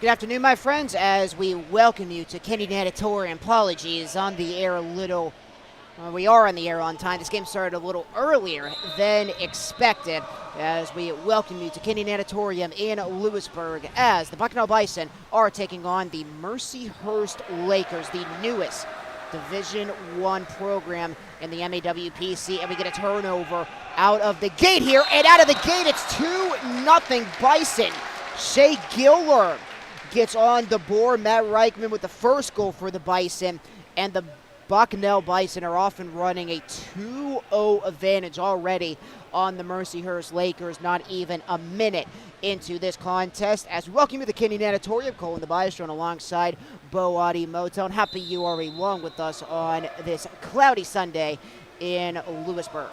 Good afternoon, my friends, as we welcome you to Kenny Natatorium. Apologies on the air a little. We are on the air on time. This game started a little earlier than expected as we welcome you to Kenny Natatorium in Lewisburg as the Bucknell Bison are taking on the Mercyhurst Lakers, the newest Division I program in the MAWPC, and we get a turnover out of the gate here, and out of the gate it's 2-0 Bison. Shea Giller gets on the board. Matt Reichman with the first goal for the Bison, and the Bucknell Bison are off and running a 2-0 advantage already on the Mercyhurst Lakers, not even a minute into this contest. As we welcome you to the Kenny Natatorium, Cole and the Bison alongside Bo Adi Motown. Happy you are along with us on this cloudy Sunday in Lewisburg.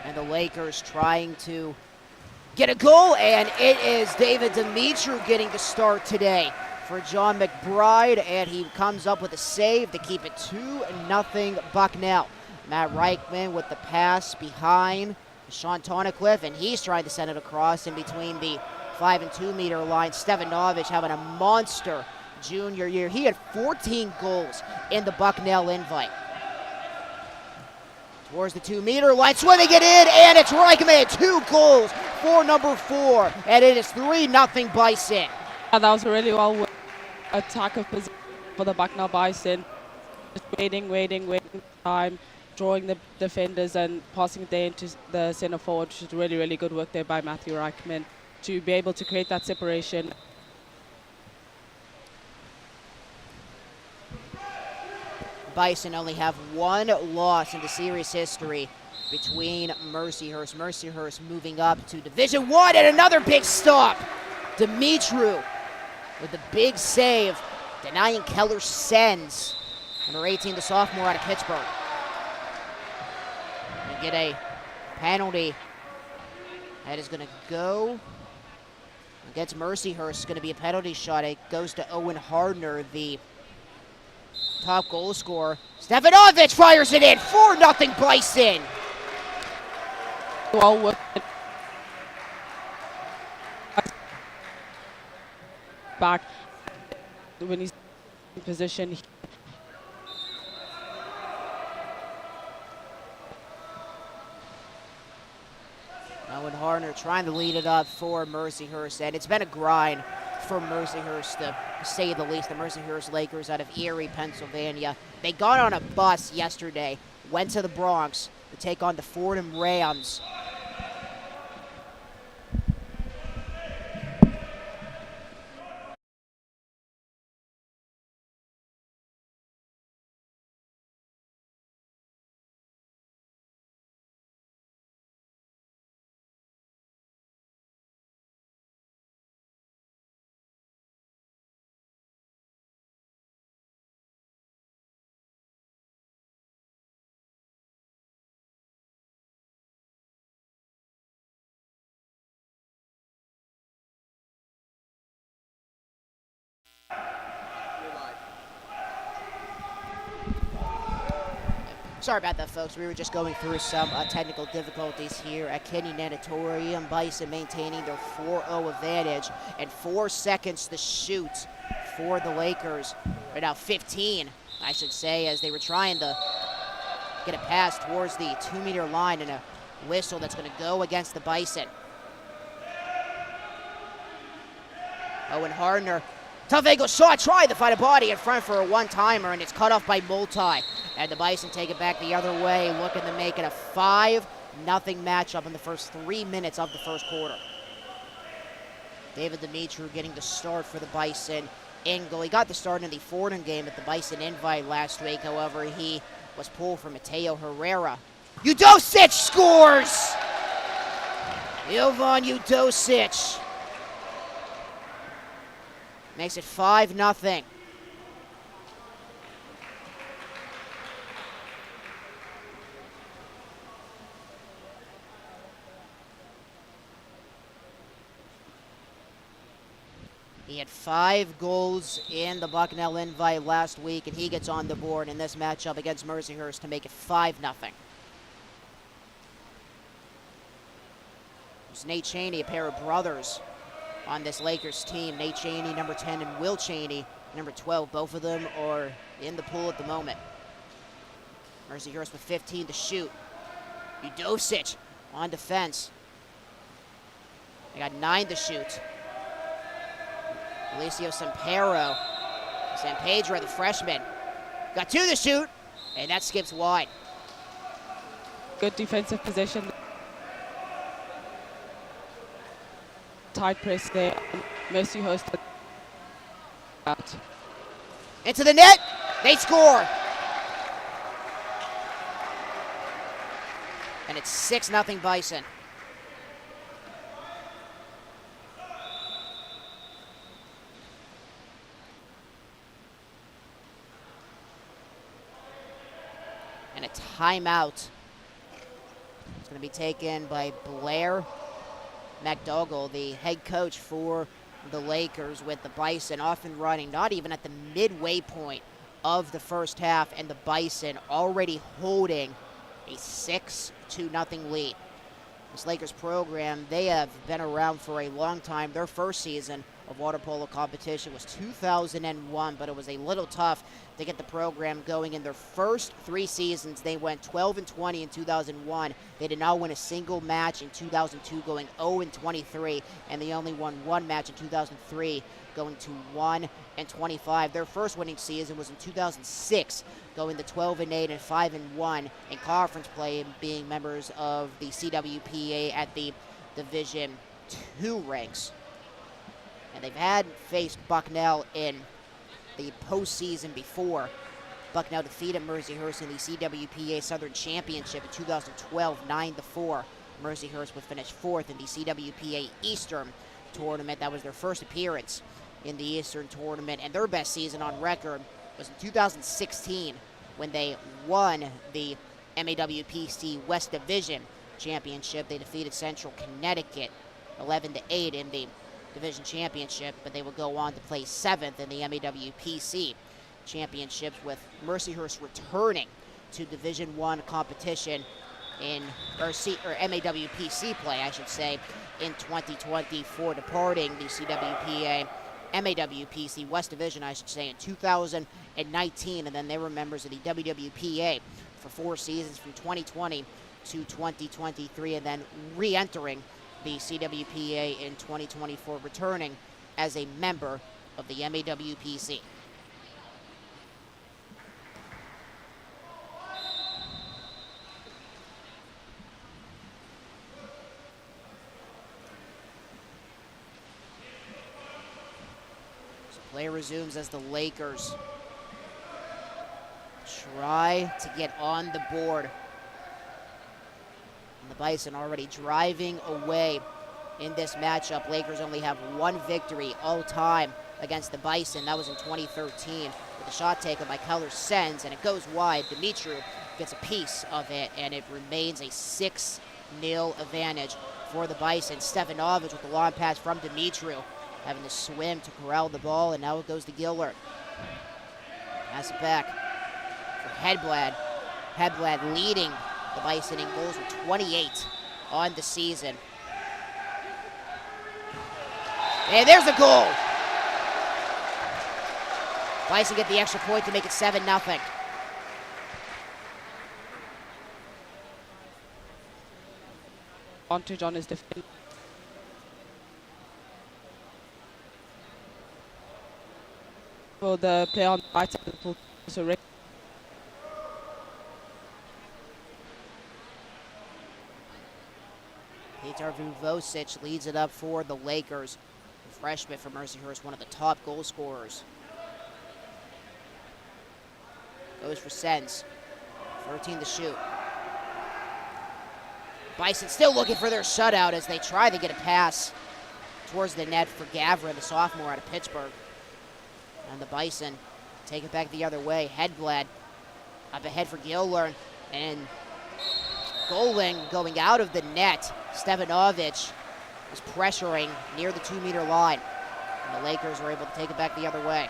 And the Lakers trying to get a goal, and it is David Dimitru getting the start today for John McBride, and he comes up with a save to keep it 2-0 Bucknell. Matt Reichman with the pass behind Sean Tonacliffe, and he's trying to send it across in between the 5 and 2 meter line. Stevanovic having a monster junior year. He had 14 goals in the Bucknell invite. Towards the 2 meter line, swimming it in, and it's Reichman, 2 goals for number 4, and it is 3-0 Bison. That was a really well attack of position for the Bucknell Bison. Just waiting time, drawing the defenders and passing it there into the center forward, which is really good work there by Matthew Reichman to be able to create that separation. Bison only have one loss in the series history between Mercyhurst. Mercyhurst moving up to Division I, and another big stop. Dimitru with the big save, denying Keller sends. Number 18, the sophomore out of Pittsburgh. We get a penalty that is going to go against Mercyhurst. It's going to be a penalty shot. It goes to Owen Hardner, the top goal scorer. Stevanovic fires it in, 4-0 Bison. Well, back when he's in position. Owen Hardner trying to lead it up for Mercyhurst, and it's been a grind for Mercyhurst, to say the least. The Mercyhurst Lakers out of Erie, Pennsylvania. They got on a bus yesterday, went to the Bronx to take on the Fordham Rams. Sorry about that, folks. We were just going through some technical difficulties here at Kenny Natatorium. Bison maintaining their 4-0 advantage, and 4 seconds to shoot for the Lakers. Right now 15, I should say, as they were trying to get a pass towards the 2 meter line, and a whistle that's going to go against the Bison. Owen Hardner, tough angle shot, trying to find a body in front for a one-timer, and it's cut off by Multi. And the Bison take it back the other way, looking to make it a 5-0 matchup in the first 3 minutes of the first quarter. David Dimitru getting the start for the Bison in goal. He got the start in the Fordham game at the Bison invite last week. However, he was pulled for Mateo Herrera. Udosic scores! Ilvan Udosic makes it 5-0. He had 5 goals in the Bucknell invite last week, and he gets on the board in this matchup against Mercyhurst to make it 5-0. There's Nate Chaney, a pair of brothers on this Lakers team. Nate Chaney, number 10, and Will Chaney, number 12. Both of them are in the pool at the moment. Mercyhurst with 15 to shoot. Udosic on defense. They got 9 to shoot. Alicio Sampero. San Pedro, the freshman, got 2 to shoot, and that skips wide. Good defensive possession. Tight press there. Mercyhurst out. Into the net, they score. And it's 6-0 Bison. And a timeout. It's going to be taken by Blair McDougall, the head coach for the Lakers, with the Bison off and running, not even at the midway point of the first half, and the Bison already holding a 6-0 lead. This Lakers program, they have been around for a long time. Their first season of water polo competition was 2001, but it was a little tough to get the program going. In their first 3 seasons, they went 12-20 in 2001. They did not win a single match in 2002, going 0-23, and they only won 1 match in 2003, going to 1-25. Their first winning season was in 2006, going to 12-8 and 5-1 in conference play, and being members of the CWPA at the Division II ranks. And they've had faced Bucknell in the postseason before. Bucknell defeated Mercyhurst in the CWPA Southern Championship in 2012, 9-4. Mercyhurst would finish 4th in the CWPA Eastern Tournament. That was their first appearance in the Eastern Tournament, and their best season on record was in 2016 when they won the MAWPC West Division Championship. They defeated Central Connecticut 11-8 in the Division Championship, but they will go on to play 7th in the MAWPC Championships, with Mercyhurst returning to Division I competition in MAWPC play, I should say, in 2024, departing the CWPA MAWPC West Division, I should say, in 2019, and then they were members of the WWPA for 4 seasons from 2020 to 2023, and then re-entering the CWPA in 2024, returning as a member of the MAWPC. So play resumes as the Lakers try to get on the board. The Bison already driving away in this matchup. Lakers only have 1 victory all time against the Bison. That was in 2013 with a shot taken by Keller Sens, and it goes wide. Dimitru gets a piece of it, and it remains a 6-0 advantage for the Bison. Stefanovic with the long pass from Dimitru, having to swim to corral the ball, and now it goes to Gillard. Pass it back for Hedblad. Hedblad leading the Bison in goals with 28 on the season. And there's the goal. Bison get the extra point to make it 7-0. Advantage on his defense. For the player on the right side of the pool, so Petar Vuvosic leads it up for the Lakers. The freshman from Mercyhurst, one of the top goal scorers. Goes for Sens. 13 to shoot. Bison still looking for their shutout as they try to get a pass towards the net for Gavra, the sophomore out of Pittsburgh. And the Bison take it back the other way. Hedblad up ahead for Gillard, and Goling going out of the net. Stefanovic was pressuring near the 2-meter line, and the Lakers were able to take it back the other way.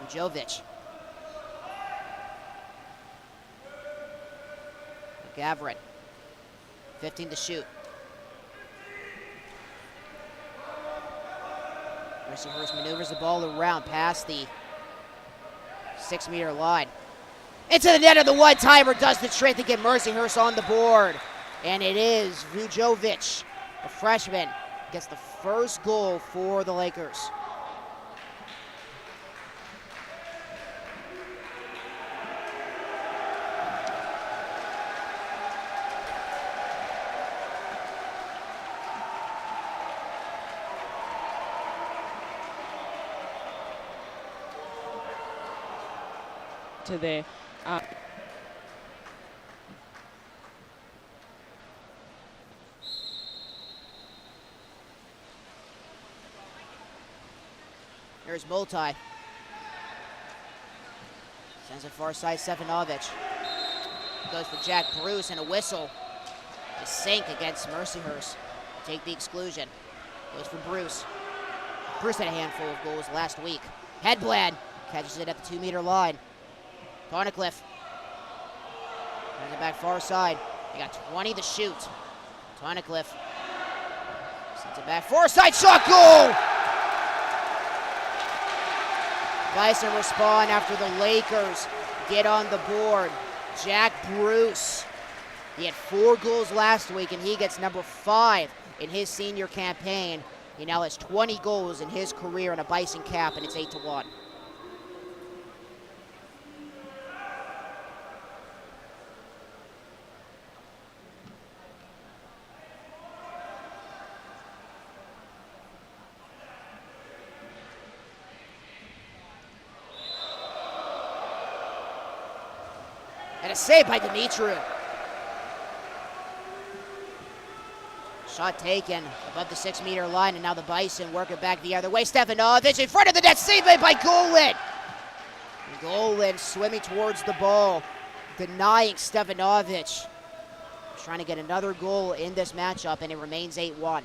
Vujovic. Gavrin. 15 to shoot. Mercyhurst maneuvers the ball around past the 6-meter line. Into the net of the one-timer does the trick to get Mercyhurst on the board. And it is Vujovic, the freshman, gets the first goal for the Lakers. To there. Here's Multi. Sends it far side, Stefanovic. Goes for Jack Bruce and a whistle to sink against Mercyhurst. Take the exclusion. Goes for Bruce. Bruce had a handful of goals last week. Hedblad catches it at the 2-meter line. Thornycliffe. Brings it back far side. They got 20 to shoot. Thornycliffe. Sends it back far side. Shot goal! Bison respond after the Lakers get on the board. Jack Bruce. He had 4 goals last week, and he gets number 5 in his senior campaign. He now has 20 goals in his career in a Bison cap, and it's 8-1. And a save by Dumitru. Shot taken above the 6-meter line, and now the Bison work it back the other way. Stefanovic in front of the net, save made by Golan. Golan swimming towards the ball, denying Stefanovic. Trying to get another goal in this matchup, and it remains 8-1.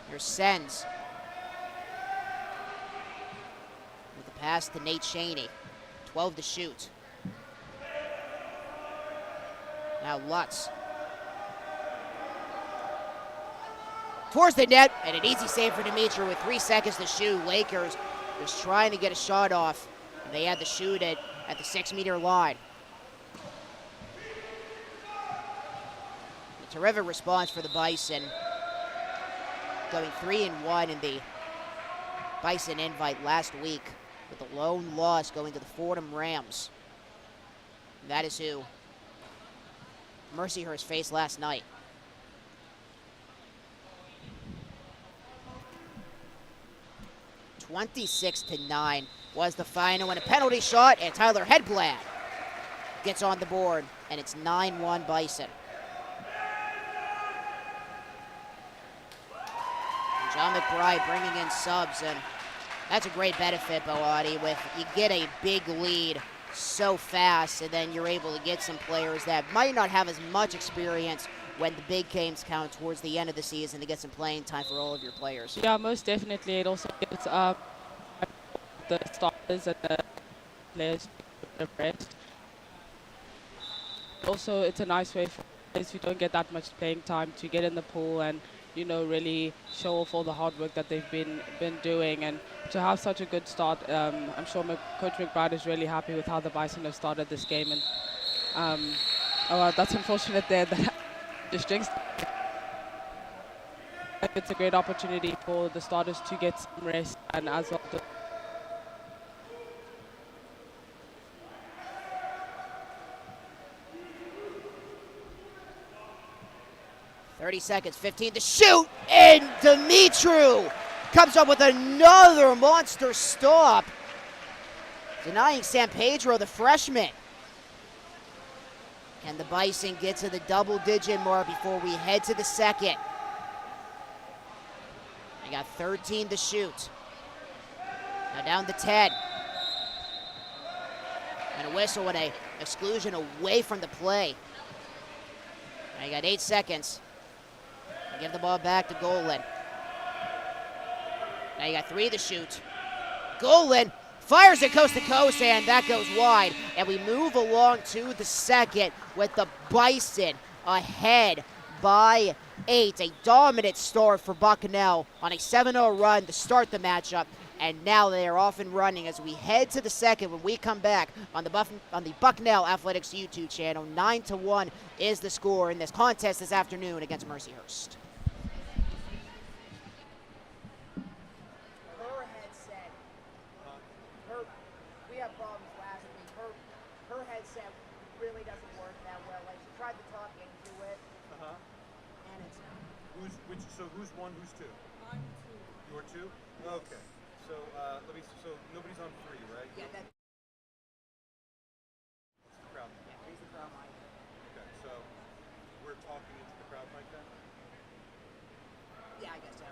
Here's Sens. Pass to Nate Cheney. 12 to shoot. Now Lutz. Towards the net, and an easy save for Dumitru with 3 seconds to shoot. Lakers was trying to get a shot off, and they had to shoot it at the 6-meter line. A terrific response for the Bison, going 3-1 in the Bison invite last week, with a lone loss going to the Fordham Rams. And that is who Mercyhurst faced last night. (26-9) was the final, and a penalty shot, and Tyler Hedblad gets on the board, and it's 9-1 Bison. And John McBride bringing in subs, and that's a great benefit, Boati, with you get a big lead so fast, and then you're able to get some players that might not have as much experience when the big games count towards the end of the season to get some playing time for all of your players. Yeah, most definitely. It also gives the starters and the players to rest. Also, it's a nice way for players who don't get that much playing time to get in the pool and, you know, really show off all the hard work that they've been doing, and to have such a good start. I'm sure Coach McBride is really happy with how the Bison have started this game, and that's unfortunate there that just jinxed. It's a great opportunity for the starters to get some rest, and as well 30 seconds, 15 to shoot, and Dumitru comes up with another monster stop, denying San Pedro, the freshman. Can the Bison get to the double-digit mark before we head to the second? They got 13 to shoot. Now down to 10. And a whistle and a exclusion away from the play. Now you got 8 seconds. Give the ball back to Golan. Now you got 3 to shoot. Golan Fires it coast to coast, and that goes wide. And we move along to the second with the Bison ahead by 8. A dominant start for Bucknell on a 7-0 run to start the matchup. And now they are off and running as we head to the second when we come back on the Bucknell Athletics YouTube channel. 9-1 is the score in this contest this afternoon against Mercyhurst. We had problems last week. Her headset really doesn't work that well. Like, she tried to talk into it, and it's So who's one? Who's two? I'm two. You're two? Okay. So so nobody's on 3, right? yeah. That What's the crowd? yeah, raise the crowd mic. Okay. So we're talking into the crowd mic then? Yeah, I guess so.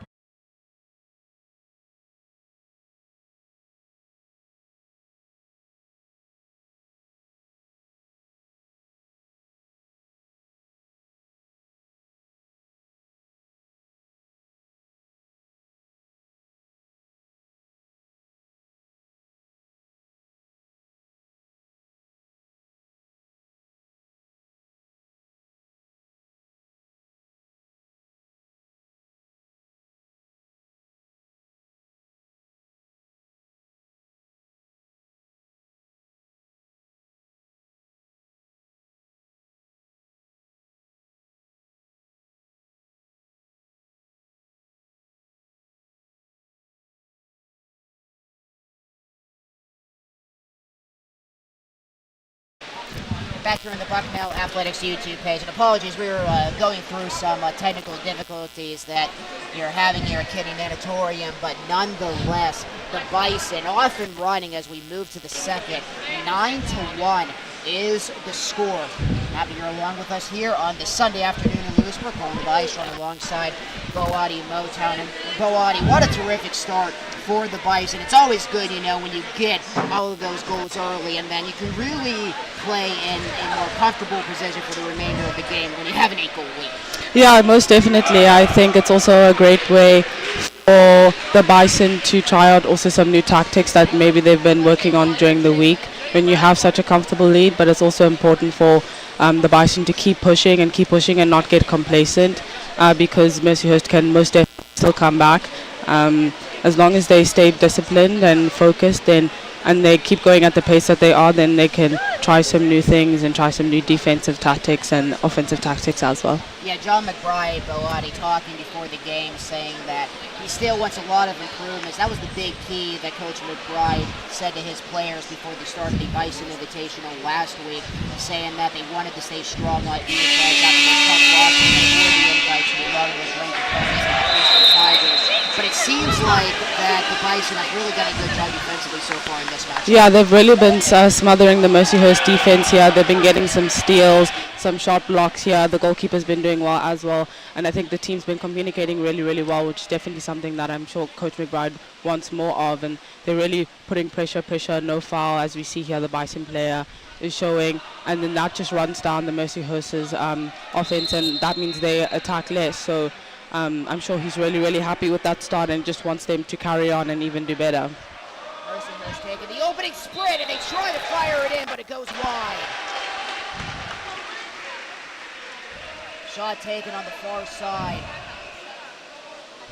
Back here on the Bucknell Athletics YouTube page, and apologies, we were going through some technical difficulties that you're having here at Kenny Natatorium, but nonetheless, the Bison off and running as we move to the second. 9-1 is the score. Happy you're along with us here on this Sunday afternoon in Lewisburg. Colin Weiss running alongside Boati Motown. And Boati, what a terrific start for the Bison. It's always good, when you get all of those goals early, and then you can really play in a more comfortable position for the remainder of the game when you have an 8-goal lead. Yeah, most definitely. I think it's also a great way for the Bison to try out also some new tactics that maybe they've been working on during the week when you have such a comfortable lead, but it's also important for the Bison to keep pushing and not get complacent because Mercyhurst can most definitely still come back. As long as they stay disciplined and focused and they keep going at the pace that they are, then they can try some new things and try some new defensive tactics and offensive tactics as well. Yeah, John McBride, Boati, talking before the game, saying that he still wants a lot of improvements. That was the big key that Coach McBride said to his players before the start of the Bison Invitational last week, saying that they wanted to stay strong on defense after they cut losses before the invite to a lot of those ranked opponents like the Eastern Tigers. But it seems like that the Bison have really done a good job defensively so far in this match. Yeah, they've really been smothering the Mercyhurst defense here. They've been getting some steals, some shot blocks here. The goalkeeper's been doing well as well. And I think the team's been communicating really, really well, which is definitely something that I'm sure Coach McBride wants more of. And they're really putting pressure, no foul, as we see here the Bison player is showing. And then that just runs down the Mercyhurst's offense, and that means they attack less. So I'm sure he's really, really happy with that start and just wants them to carry on and even do better. Mercyhurst taking the opening sprint, and they try to fire it in, but it goes wide. Shot taken on the far side.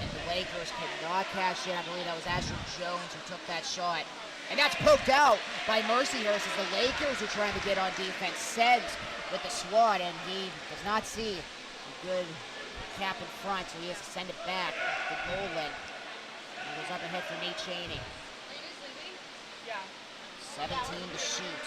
And the Lakers cannot cash in. I believe that was Asher Jones who took that shot. And that's poked out by Mercyhurst as the Lakers are trying to get on defense. Seds with the swat, and he does not see a good cap in front, so he has to send it back to Golan. And goes up ahead for Nate Cheney. 17 to shoot.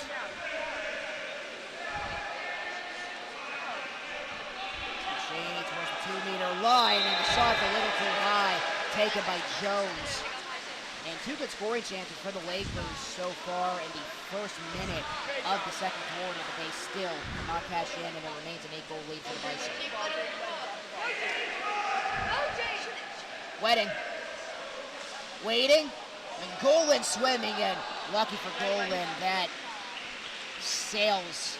Cheney towards the 2-meter line, and the shot's a little too high, taken by Jones. And 2 good scoring chances for the Lakers so far in the first minute of the second quarter, but they still cannot cash in, and it remains an 8-goal lead for the Bison. Waiting, and Golan swimming in. Lucky for Golan, that sails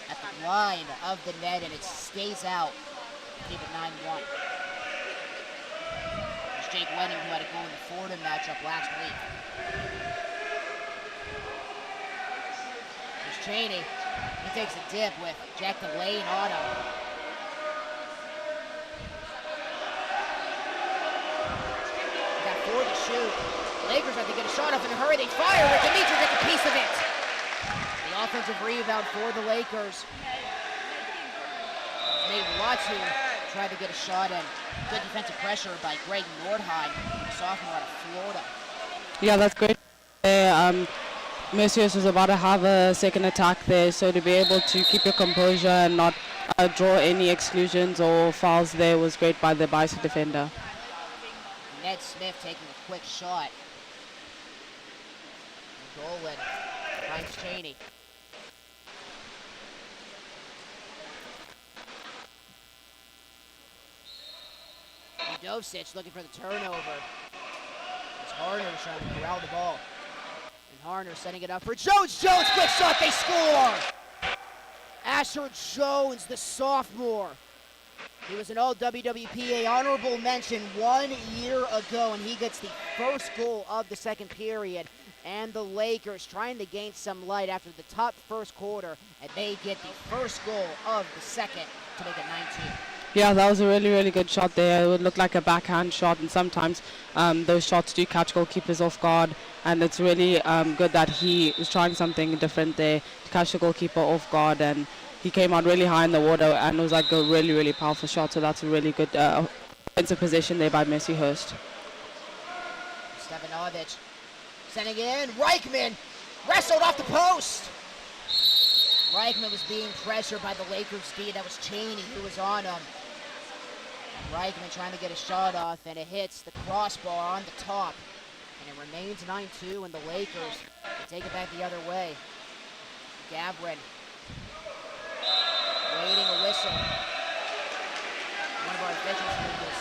at the line of the net, and it stays out. Keep it 9-1. There's Jake Wenning, who had a goal in the Florida matchup last week. Cheney. He takes a dip with Jack Delane on him. Got 4 to shoot. Lakers have to get a shot off in a hurry. They fire it. Dimitri gets a piece of it. The offensive rebound for the Lakers. Nate Watson tried to get a shot in. Good defensive pressure by Greg Nordheim, sophomore out of Florida. Yeah, that's great. Mercyhurst was about to have a second attack there, so to be able to keep your composure and not draw any exclusions or fouls there was great by the Bison defender. Ned Smith taking a quick shot. Golan finds Cheney. Udovicic looking for the turnover. It's Harner trying to corral the ball. And Harner setting it up for Jones. Jones, quick shot, they score! Asher Jones, the sophomore. He was an all-WWPA honorable mention 1 year ago, and he gets the first goal of the second period. And the Lakers trying to gain some light after the top first quarter, and they get the first goal of the second to make it 19. Yeah, that was a really, really good shot there. It would look like a backhand shot, and sometimes those shots do catch goalkeepers off guard, and it's really good that he was trying something different there to catch the goalkeeper off guard, and he came out really high in the water, and it was like a really, really powerful shot, so that's a really good offensive position there by Mercyhurst. Stefanovic sending in. Reichman wrestled off the post. Reichman was being pressured by the Lakers D. That was Cheney who was on him. Reichman trying to get a shot off, and it hits the crossbar on the top. And it remains 9-2, and the Lakers take it back the other way. Gavrin waiting a whistle. One of our officials here this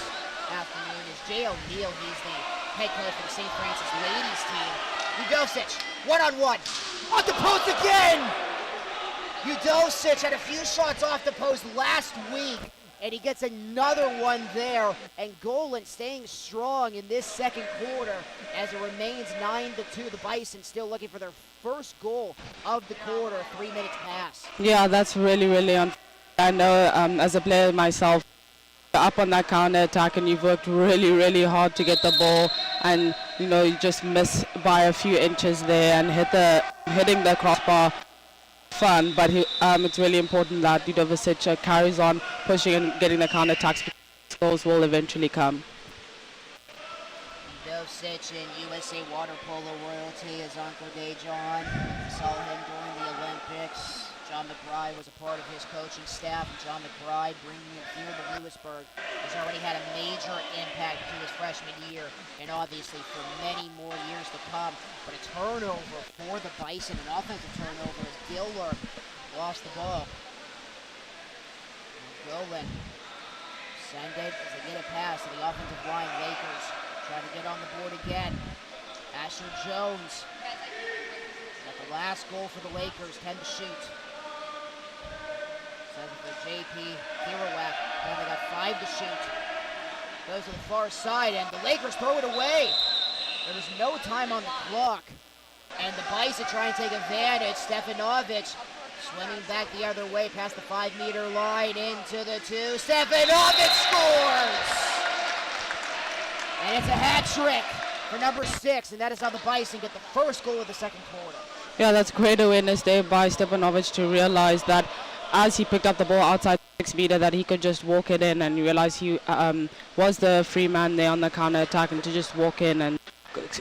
afternoon is Jay O'Neill. He's the head coach for the St. Francis ladies team. Udovicic, one-on-one, off the post again! Udovicic had a few shots off the post last week, and he gets another one there. And Golan staying strong in this second quarter as it remains 9-2. The Bison still looking for their first goal of the quarter, 3 minutes pass. Yeah, that's really, really unfair. I know as a player myself, up on that counter attack, and you've worked really, really hard to get the ball, and you know you just miss by a few inches there and hitting the crossbar. Fun, but it's really important that Udovicic carries on pushing and getting the counter attacks, because goals will eventually come. Udovicic and USA Water Polo royalty, his uncle Dejon. Saw him during the Olympics. John McBride was a part of his coaching staff. John McBride bringing him here to Lewisburg has already had a major impact to his freshman year, and obviously for many more years to come. But a turnover for the Bison, an offensive turnover as Giller lost the ball. Golan send it as they get a pass to the offensive line. Lakers try to get on the board again. Asher Jones got the last goal for the Lakers, 10 to shoot. 7 for JP Kirawak, and they got 5 to shoot. Goes to the far side, and the Lakers throw it away. There was no time on the clock, and the Bison try and take advantage. Stefanovic swimming back the other way past the 5-meter line into the 2. Stefanovic scores! And it's a hat trick for number 6, and that is how the Bison get the first goal of the second quarter. Yeah, that's great awareness there by Stefanovic to realize that as he picked up the ball outside 6 meter, that he could just walk it in, and realize he was the free man there on the counter attack, and to just walk in and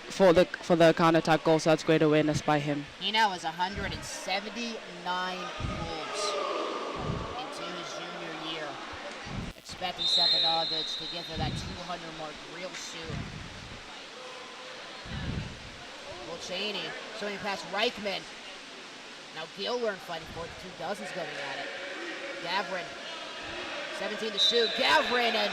for the counter attack goal. So that's great awareness by him. He now has 179 goals into his junior year. Expecting Stefanovic to get to that 200 mark real soon. Well, Cheney showing past Reichman. Now Gilbert fighting for it. 2 dozens going at it. Gavrin, 17 to shoot. Gavrin and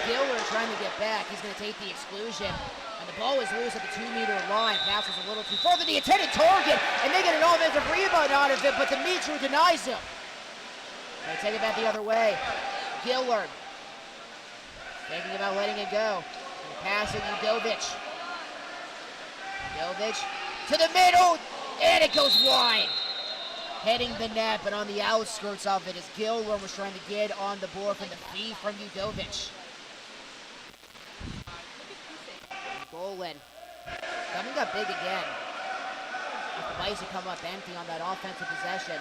Gilbert trying to get back. He's going to take the exclusion. And the ball is loose at the 2-meter line. Passes a little too far to the intended target. And they get an offensive rebound out of it, but Dimitri denies him. They take it back the other way. Gilbert thinking about letting it go. And pass it to Udovicic. Udovicic to the middle. And it goes wide. hitting the net, but on the outskirts of it as Gilroy was trying to get on the board from the feed from Udovic. Golan coming up big again. If the Bison come up empty on that offensive possession.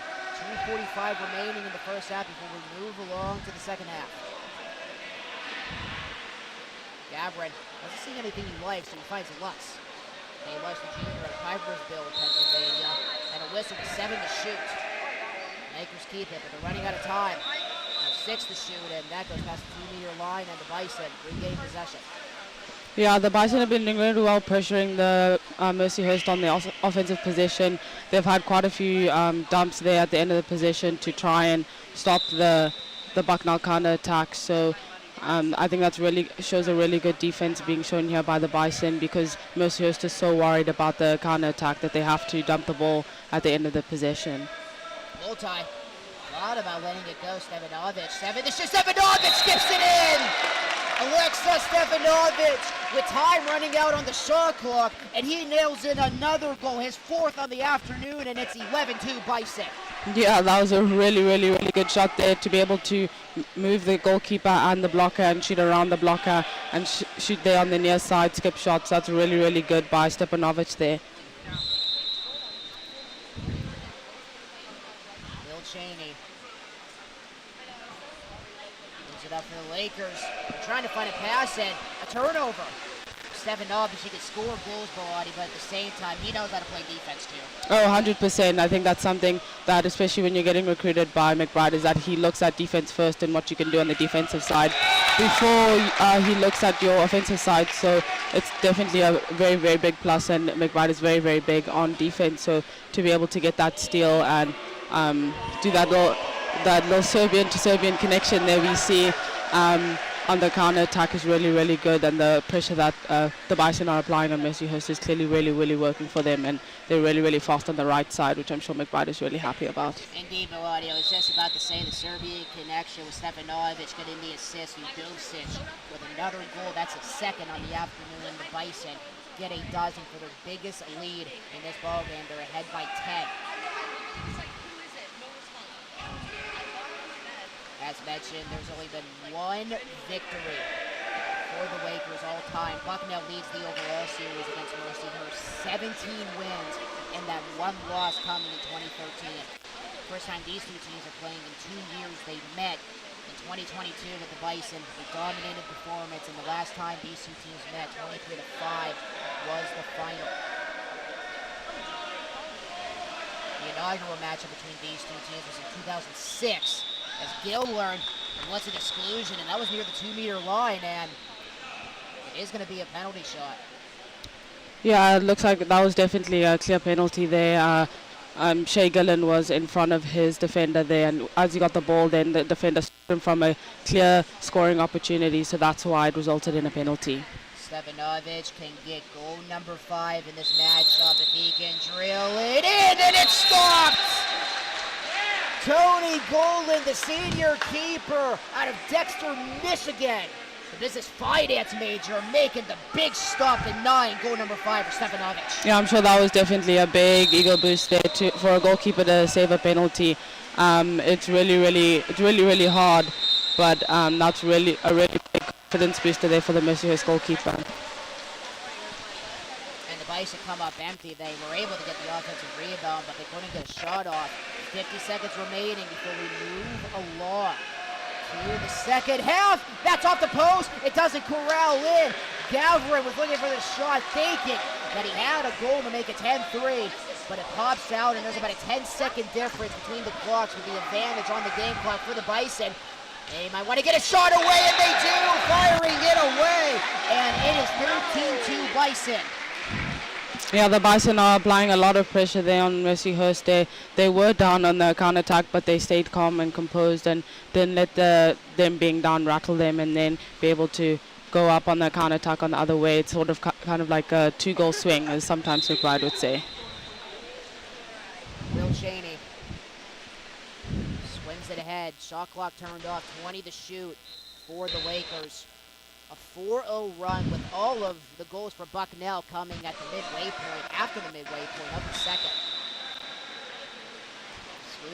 2:45 remaining in the first half before we move along to the second half. Gavrin doesn't see anything he likes, so he finds Lutz. Hey, Lutz the junior out of Pipersville, Pennsylvania, and a whistle with 7 to shoot. Lakers keep it, but they're running out of time. 6 to shoot, and that goes past the 2-meter line, and the Bison regain possession. Yeah, the Bison have been doing really well pressuring the Mercyhurst on the offensive position. They've had quite a few dumps there at the end of the position to try and stop the Bucknell counter attack. So I think that's really shows a really good defense being shown here by the Bison, because Mercyhurst is so worried about the counter attack that they have to dump the ball at the end of the possession. Multi. Thought about letting it go. Stefanovic. Stefanovic skips it in! Alexa Stefanovic with time running out on the shot clock, and he nails in another goal, his 4th on the afternoon, and it's 11-2 Bison. Yeah, that was a really good shot there to be able to move the goalkeeper and the blocker and shoot around the blocker and shoot there on the near side, skip shots. That's really good by Stefanovic there. Bill Cheney moves it up for the Lakers. They're trying to find a pass and a turnover. Stefanovic, he can score goals, Bawadi, but at the same time, he knows how to play defense too. Oh, 100%. I think that's something that, especially when you're getting recruited by McBride, is that he looks at defense first and what you can do on the defensive side before he looks at your offensive side. So it's definitely a very big plus, and McBride is very big on defense. So to be able to get that steal and do that little Serbian to Serbian connection there we see on the counter attack is really good, and the pressure that the Bison are applying on Mercyhurst is clearly really working for them, and they're really fast on the right side, which I'm sure McBride is really happy about. Indeed, Bawadi. I was just about to say the Serbian connection with Stefanovic getting the assist, Udovic with another goal. That's a second on the afternoon. The Bison get a dozen for their biggest lead in this ballgame. They're ahead by 10. As mentioned, there's only been one victory for the Lakers all time. Bucknell leads the overall series against Mercyhurst. 17 wins, and that one loss coming in 2013. First time these two teams are playing in 2 years. They met in 2022 with the Bison. A dominated performance, and the last time these two teams met, 23-5, was the final. The inaugural matchup between these two teams was in 2006. As Gill learned, there was an exclusion, and that was near the 2-meter line, and it is going to be a penalty shot. Yeah, it looks like that was definitely a clear penalty there. Shea Gillen was in front of his defender there, and as he got the ball, then the defender stopped him from a clear scoring opportunity, so that's why it resulted in a penalty. Stefanovic can get goal number 5 in this matchup if he can drill it in, and it's stopped! Tony Golan, the senior keeper out of Dexter, Michigan. The business finance major making the big stop at 9, goal number 5 for Stefanovic. Yeah, I'm sure that was definitely a big ego boost there for a goalkeeper to save a penalty. It's really hard, but that's really a really big confidence booster there for the Mercyhurst goalkeeper. And the Bison come up empty. They were able to get the offensive rebound, but they couldn't get a shot off. 50 seconds remaining before we move along to the second half. That's off the post. It doesn't corral in. Gavrin was looking for the shot, thinking that he had a goal to make it 10-3, but it pops out, and there's about a 10-second difference between the clocks with the advantage on the game clock for the Bison. They might want to get a shot away, and they do, firing it away, and it is 13-2 Bison. Yeah, the Bison are applying a lot of pressure there on Mercyhurst. They were down on the counter-attack, but they stayed calm and composed and didn't let them being down rattle them, and then be able to go up on the counter-attack on the other way. It's sort of kind of like a 2-goal swing, as sometimes McBride would say. Will Cheney swings it ahead. Shot clock turned off. 20 to shoot for the Lakers. A 4-0 run with all of the goals for Bucknell coming at the midway point, after the midway point of the second.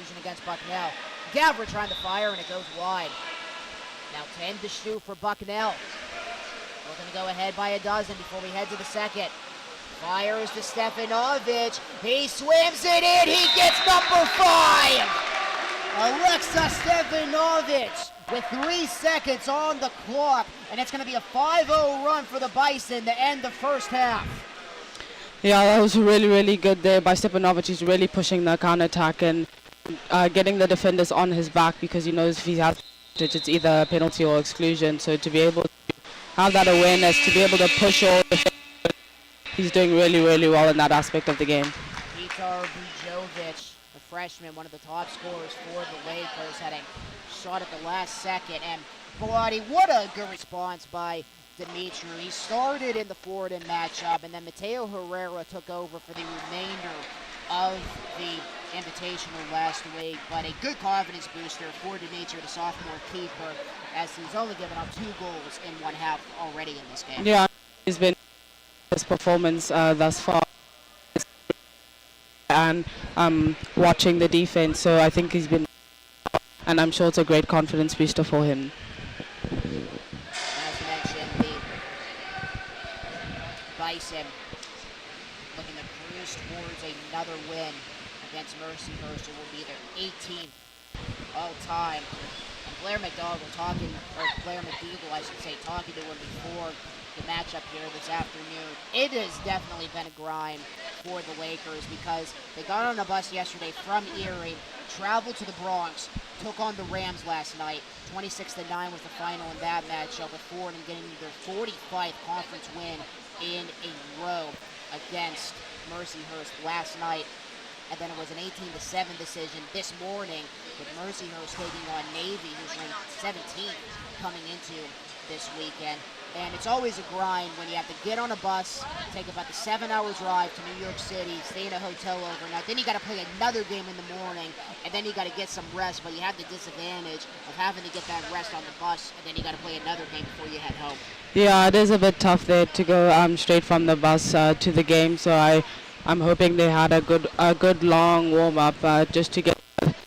Collusion against Bucknell. Gavra trying to fire, and it goes wide. Now 10 to shoot for Bucknell. We're going to go ahead by a dozen before we head to the second. Fires to Stefanovic. He swims it in. He gets number 5. Alexa Stefanovic with 3 seconds on the clock. And it's going to be a 5-0 run for the Bison to end the first half. Yeah, that was really, really good there by Stepanovic. He's really pushing the counter-attack and getting the defenders on his back, because he knows if he has it's either a penalty or exclusion. So to be able to have that awareness, to be able to push all the he's doing really, really well in that aspect of the game. Vitar Bujovic, the freshman, one of the top scorers for the Lakers, had a shot at the last second. And Bloody, what a good response by Dimitri. He started in the Florida matchup, and then Mateo Herrera took over for the remainder of the Invitational last week. But a good confidence booster for Dimitri, the sophomore keeper, as he's only given up 2 goals in one half already in this game. Yeah, he's been his performance thus far, and watching the defense. So I think he's been, and I'm sure it's a great confidence booster for him. As mentioned, the Bison looking to cruise towards another win against Mercyhurst. It will be their 18th all time. And Blair McDougall Blair McDougall, I should say, talking to him before the matchup here this afternoon. It has definitely been a grind for the Lakers, because they got on a bus yesterday from Erie, traveled to the Bronx, took on the Rams last night. 26-9 was the final in that matchup, with Ford and getting their 45th conference win in a row against Mercyhurst last night. And then it was an 18-7 decision this morning, with Mercyhurst taking on Navy, who's ranked 17th coming into this weekend. And it's always a grind when you have to get on a bus, take about the 7-hour drive to New York City, stay in a hotel overnight. Then you got to play another game in the morning, and then you got to get some rest. But you have the disadvantage of having to get that rest on the bus, and then you got to play another game before you head home. Yeah, it is a bit tough there to go straight from the bus to the game. So I'm hoping they had a good long warm up just to get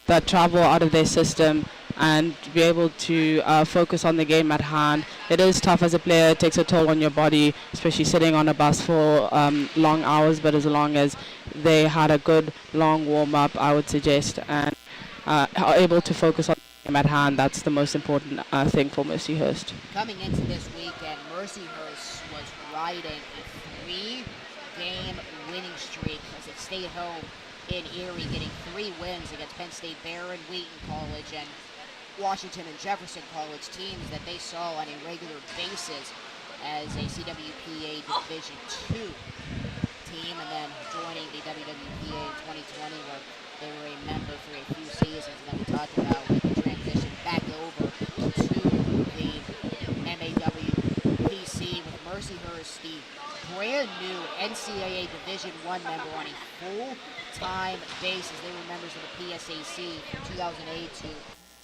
that travel out of their system and be able to focus on the game at hand. It is tough as a player. It takes a toll on your body, especially sitting on a bus for long hours. But as long as they had a good long warm up, I would suggest, and are able to focus on the game at hand, that's the most important thing for Mercyhurst. Coming into this weekend, Mercyhurst was riding a 3-game winning streak as it stayed home in Erie, getting 3 wins against Penn State Barron, Wheaton College, and Washington and Jefferson College, teams that they saw on a regular basis as a CWPA Division II team, and then joining the WWPA in 2020, where they were a member for a few seasons. And then we talked about the transition back over to the MAWPC with Mercyhurst, the brand new NCAA Division I member on a full-time basis. They were members of the PSAC from 2008 to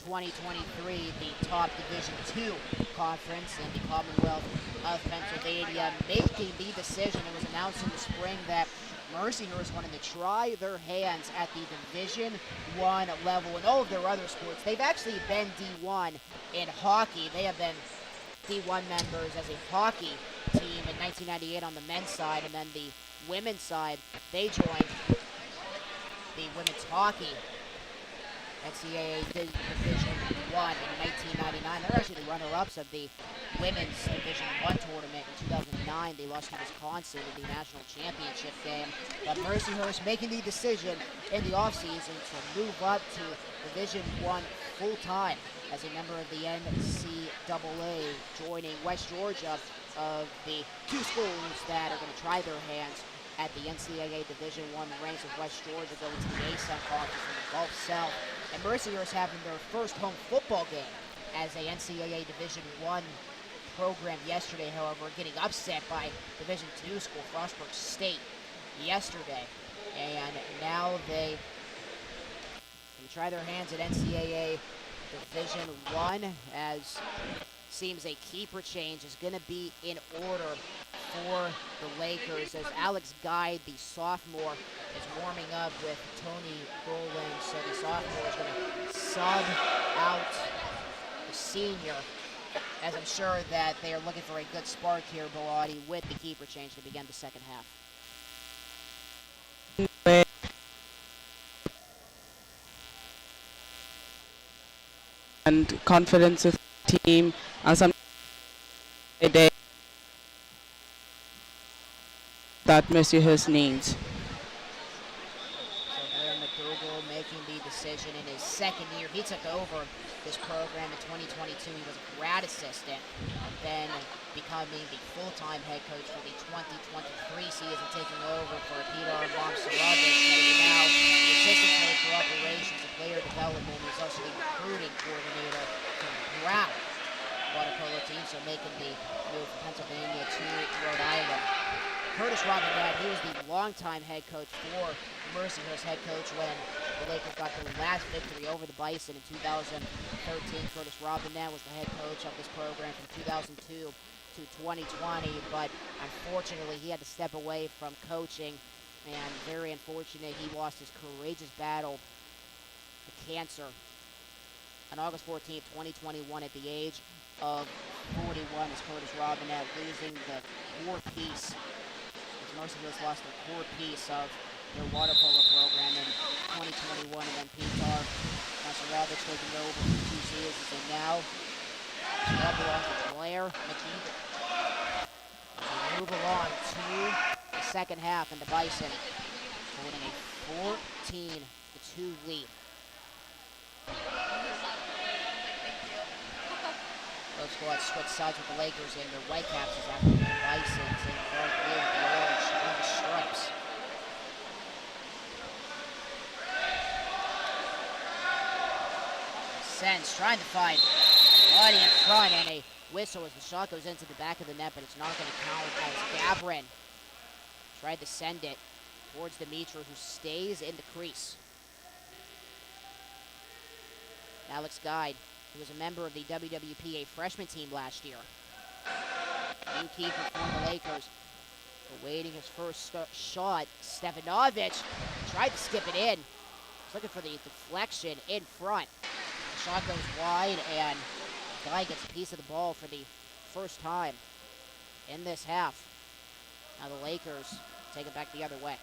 2023, the top Division II conference in the Commonwealth of Pennsylvania, making the decision. It was announced in the spring that Mercyhurst wanted to try their hands at the Division I level in all of their other sports. They've actually been D1 in hockey. They have been D1 members as a hockey team in 1998 on the men's side, and then the women's side, they joined the women's hockey NCAA Division I in 1999. They're actually the runner-ups of the Women's Division I tournament in 2009. They lost to Wisconsin in the national championship game. But Mercyhurst making the decision in the offseason to move up to Division I full-time as a member of the NCAA, joining West Georgia of the 2 schools that are going to try their hands at the NCAA Division I ranks of West Georgia, going to the ASUN Conference in the Gulf South. And Mercyhurst having their first home football game as a NCAA Division I program yesterday, however, getting upset by Division II school Frostburg State yesterday. And now they can try their hands at NCAA Division I, as seems a keeper change is going to be in order for the Lakers, as Alex Guy, the sophomore, is warming up with Tony Goling. So the sophomore is going to sub out the senior, as I'm sure that they are looking for a good spark here, Bellotti, with the keeper change to begin the second half. And confidence with the team, and some day that Mercyhurst needs. So Blair McDougall making the decision in his second year. He took over this program in 2022. He was a grad assistant, and then becoming the full-time head coach for the 2023 season, taking over for Peter Momsarovic, who is now the assistant coach for operations and player development. He's also the recruiting coordinator for Brown water polo team, so making the move from Pennsylvania to Rhode Island. Curtis Robinette, he was the longtime head coach for Mercyhurst head coach when the Lakers got their last victory over the Bison in 2013. Curtis Robinette was the head coach of this program from 2002 to 2020, but unfortunately he had to step away from coaching, and very unfortunate he lost his courageous battle with cancer on August 14th, 2021 at the age of 41, as Curtis Robinette losing the core piece. As Mercyhurst lost the core piece of their water polo program in 2021, and then Peter Momsarovic taking over for 2 seasons, and now that belongs to Blair McDougall. We move along to the second half, and the Bison holding a 14-2 lead. Both squads switch sides with the Lakers in their white caps this afternoon. The Bisons in dark blue with the orange on the stripes. Sense trying to find Buddy in front, and a whistle as the shot goes into the back of the net, but it's not going to count as Gabrin tried to send it towards Dimitri, who stays in the crease. Alex Guide, who was a member of the WWPA freshman team last year. New keeper for the Lakers, awaiting his first shot. Stefanovic tried to skip it in. He's looking for the deflection in front. The shot goes wide, and Guy gets a piece of the ball for the first time in this half. Now the Lakers take it back the other way.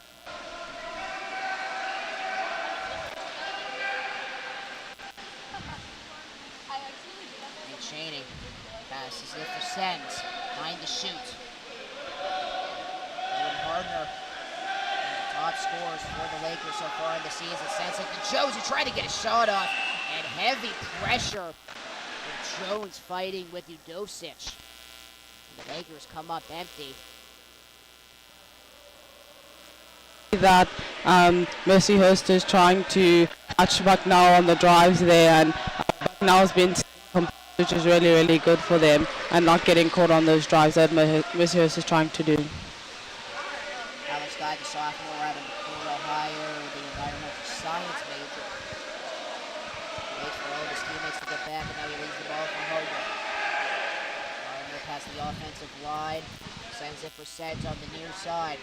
Cheney passes it for Sens, behind the shoot. Owen Hardner, top scorers for the Lakers so far in the season. Sends it to Jones, who tried to get a shot off, and heavy pressure with Jones fighting with Udosic. And the Lakers come up empty. That Mercyhurst is trying to catch Bucknell on the drives there, and Bucknell's been which is really, really good for them, and not getting caught on those drives that Mercyhurst is trying to do. Alex Guy, the sophomore out of Polo, Ohio, the environmental science major. Waits for all of his teammates to get back, and now he leaves the ball for Hardner. Hardner past the offensive line, sends it for Sens on the near side.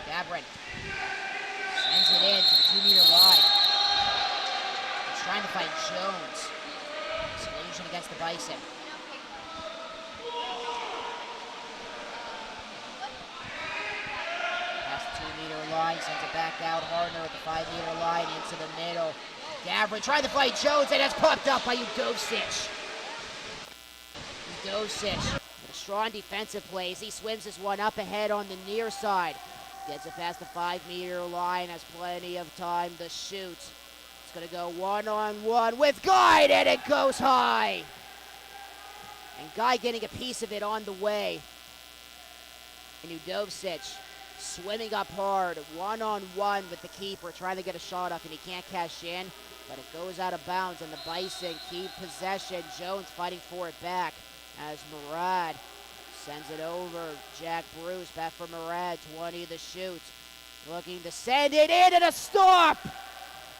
Gabrin sends it in to the 2-meter line. Trying to find Jones. Solution against the Bison. Past the 2-meter line, sends it back out. Hardner at the 5-meter line, into the middle. Gabrin trying to fight Jones, and that's popped up by Udosic. Udosic with a strong defensive play as he swims this one up ahead on the near side. Gets it past the 5-meter line, has plenty of time to shoot. Going to go one-on-one with Guide, and it goes high. And Guy getting a piece of it on the way. And Udosic swimming up hard, one-on-one with the keeper, trying to get a shot up, and he can't cash in, but it goes out of bounds, and the Bison keep possession. Jones fighting for it back as Murad sends it over. Jack Bruce back for Murad, 20 to shoot. Looking to send it in, and a stop!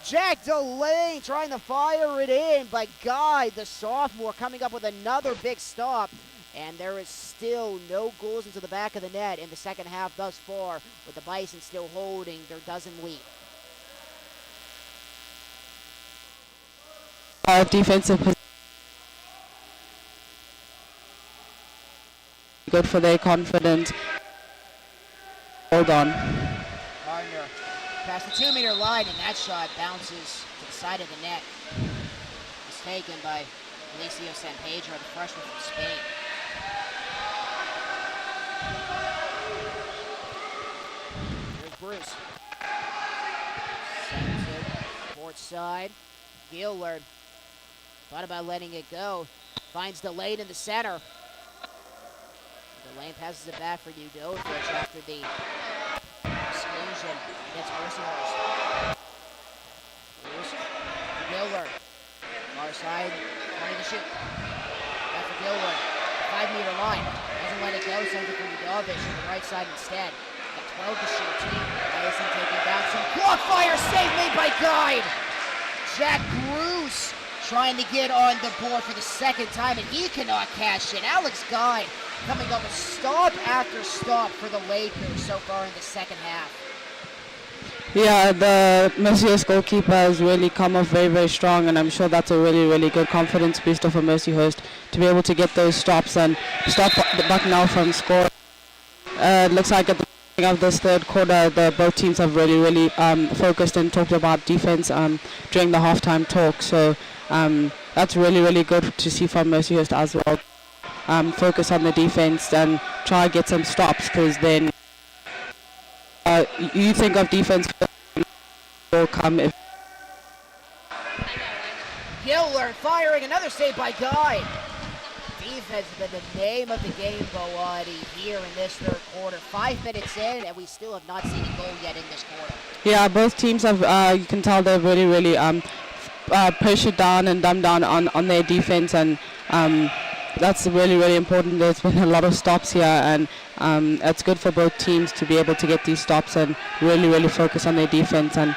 Jack Delane trying to fire it in, but Guy, the sophomore, coming up with another big stop. And there is still no goals into the back of the net in the second half thus far, with the Bison still holding their dozen lead. Defensive position good for their confidence. Hold on. Gardner past the 2-meter line, and that shot bounces to the side of the net. It's taken by Alicio San Pedro, the freshman from Spain. Here's Bruce. Sends it port side. Gillard thought about letting it go. Finds Delane in the center. Delane passes it back for Udovich after the exclusion against Mercyhurst. Bruce for Gillard. Far side, trying to shoot. Back for Gillard. 5-meter line. Doesn't let it go. Sends it for Udovich to the right side instead. Got 12 to shoot. Mason taking down some block fire. Save made by Guide. Jack Bruce trying to get on the board for the second time, and he cannot cash in. Alex Guide coming up with stop after stop for the Lakers so far in the second half. Yeah, the Mercyhurst goalkeeper has really come off very, very strong, and I'm sure that's a really, really good confidence booster for Mercyhurst to be able to get those stops and stop the Bucknell from scoring. It looks like at the beginning of this third quarter, both teams have really, really focused and talked about defense during the halftime talk. So that's really, really good to see from Mercyhurst as well. Focus on the defense and try to get some stops, because then you think of defense will come if Gillard firing another save by Guide. Defense has been the name of the game, Boadi, here in this third quarter. 5 minutes in, and we still have not seen a goal yet in this quarter. Yeah, both teams have, you can tell they've really, really pressured down and dumbed down on their defense, and that's really, really important. There's been a lot of stops here, and it's good for both teams to be able to get these stops and really, really focus on their defense, and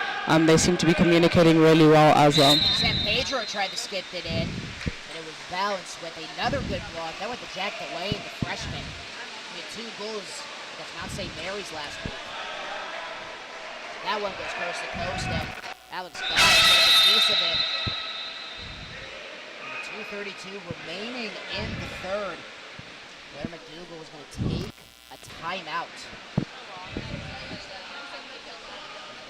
they seem to be communicating really well as well. San Pedro tried to skip it in, and it was balanced with another good block. That went to Jack Delane, the freshman. He had 2 goals against Mount St. Mary's last week. That one goes coast to coast, and Alex Guy getting a piece of it. 2:32 remaining in the third. Blair McDougall was going to take a timeout.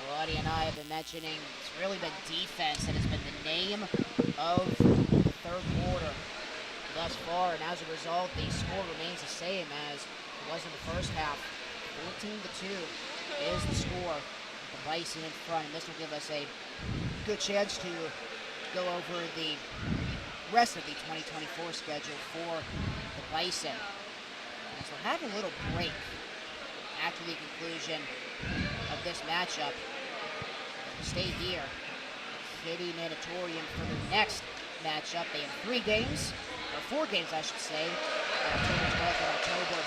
Brody and I have been mentioning it's really been defense that has been the name of the third quarter thus far, and as a result, the score remains the same as it was in the first half. 14-2 is the score. The Bison in front, and this will give us a good chance to go over the rest of the 2024 schedule for the Bison. As we'll have a little break after the conclusion of this matchup. Stay here at Kitty Natatorium for the next matchup. They have 3 games, or 4 games I should say. October 12th and October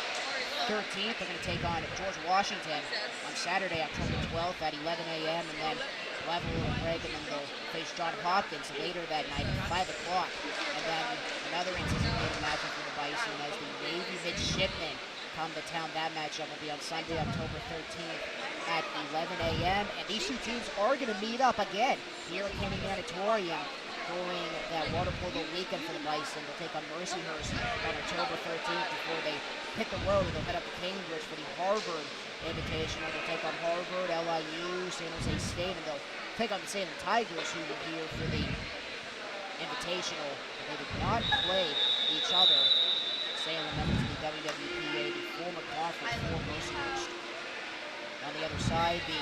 13th. They're going to take on George Washington on Saturday, October 12th at 11 a.m. and then we'll have a little break, and then they'll face John Hopkins later that night at 5 o'clock. And then another anticipated matchup for the Bison as the Navy Midshipmen come to town. That matchup will be on Sunday, October 13th at 11 a.m. And these 2 teams are going to meet up again here at Kenny Natatorium during that water polo weekend for the Bison. They'll take on Mercyhurst on October 13th before they hit the road. They'll head up to Cambridge for the Harvard Invitational. They'll take on Harvard, LIU, San Jose State, and they'll take on the Salem Tigers, who were here for the Invitational. They did not play each other. Salem members of the WWPA, the former conference for Mercyhurst. On the other side, the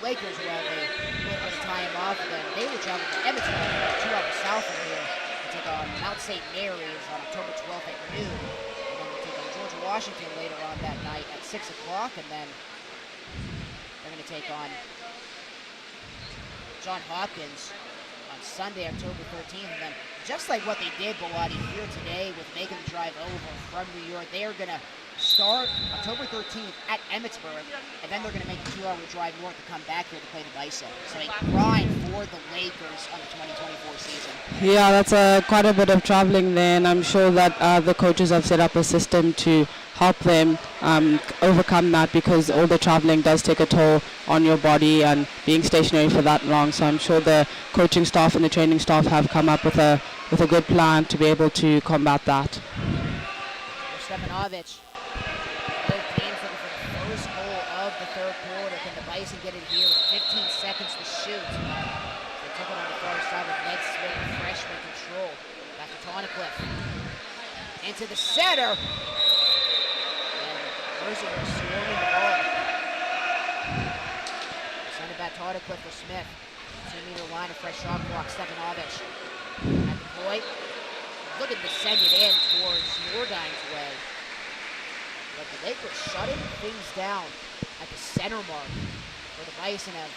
Lakers will have a little bit of time off, and then they will travel to Edmonton, 2 hours south of here, to take on Mount St. Mary's on October 12th at noon. And then we'll take on George Washington later on that night at 6 o'clock, and then they're going to take on John Hopkins on Sunday, October 13th. And then, just like what they did, Boadi, here today with making the drive over from New York, they are going to start October 13th at Emmitsburg, and then they're going to make a 2-hour drive north to come back here to play the Bison. So a grind for the Lakers on the 2024 season. Yeah, that's quite a bit of traveling there, and I'm sure that the coaches have set up a system to help them overcome that, because all the traveling does take a toll on your body and being stationary for that long. So I'm sure the coaching staff and the training staff have come up with a good plan to be able to combat that. Stepanovic. Both teams looking for the first goal of the third quarter. Can the Bison get it here with 15 seconds to shoot? They took it on the far side with Ned Smith, freshman control. Back to Tonnicliffe. Into the center. And Mercyhurst swarming the ball. Send it back to Tonnicliffe for Smith. 2-meter line of fresh shot clock. Stepanovic at the point. Looking to send it in towards Nordine's way. But the Lakers shutting things down at the center mark, where the Bison have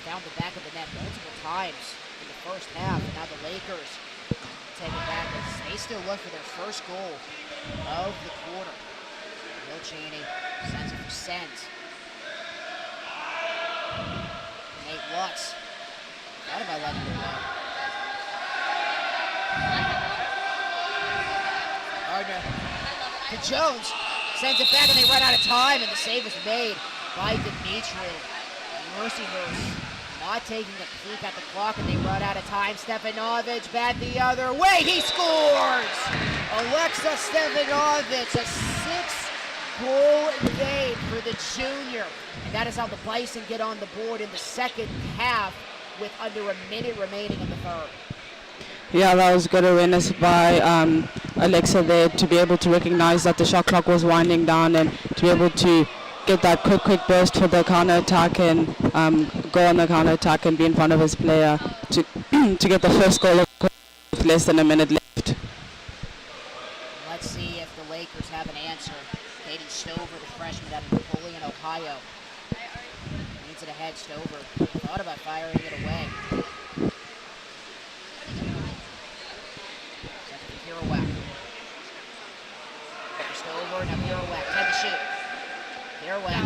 found the back of the net multiple times in the first half. And now the Lakers take it back as they still look for their first goal of the quarter. Will Cheney sends it for Sens. Nate Lutz. Thought about letting it go. Gardner to Jones. Sends it back and they run out of time, and the save is made by Dimitri. Mercyhurst not taking a peek at the clock, and they run out of time. Stepanovic back the other way. He scores! Alexa Stepanovic, a 6-goal game for the junior. And that is how the Bison get on the board in the second half with under a minute remaining in the third. Yeah, that was good awareness by Alexa there, to be able to recognize that the shot clock was winding down, and to be able to get that quick burst for the counter-attack and go on the counter-attack and be in front of his player to to get the first goal with less than a minute left. Let's see if the Lakers have an answer. Katie Stover, the freshman out of Napoleon, Ohio. Needs it ahead, Stover. Thought about firing it away. Stover, now Kerouac, time to shoot. Kerouac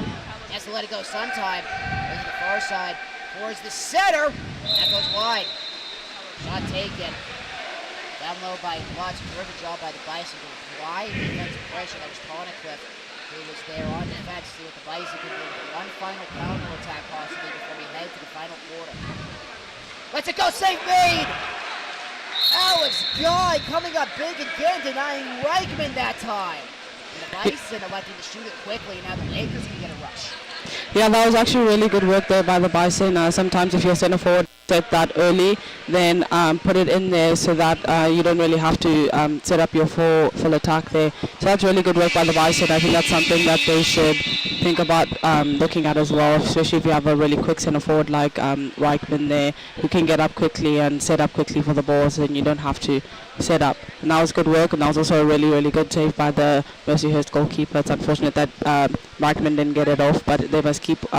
has to let it go sometime. Goes to the far side, towards the center. That goes wide. Shot taken. Down low by Lutz. Terrific job by the Bison to apply defensive pressure. That was Tonnicliffe, who was there on defense to see what the Bison can do. One final counter attack possibly before we head to the final quarter. Let's it go, save made! Alex Guy coming up big again, denying Reichman that time. And the Bison electing to shoot it quickly, and now the Lakers can get a rush. Yeah, that was actually really good work there by the Bison. Sometimes if you're center forward set that early, then put it in there so that you don't really have to set up your full attack there. So that's really good work by the Bison. I think that's something that they should think about looking at as well, especially if you have a really quick center forward like Reichman there, who can get up quickly and set up quickly for the balls, and you don't have to set up. And that was good work, and that was also a really good save by the Mercyhurst goalkeeper. It's unfortunate that Reichman didn't get it off, but they must keep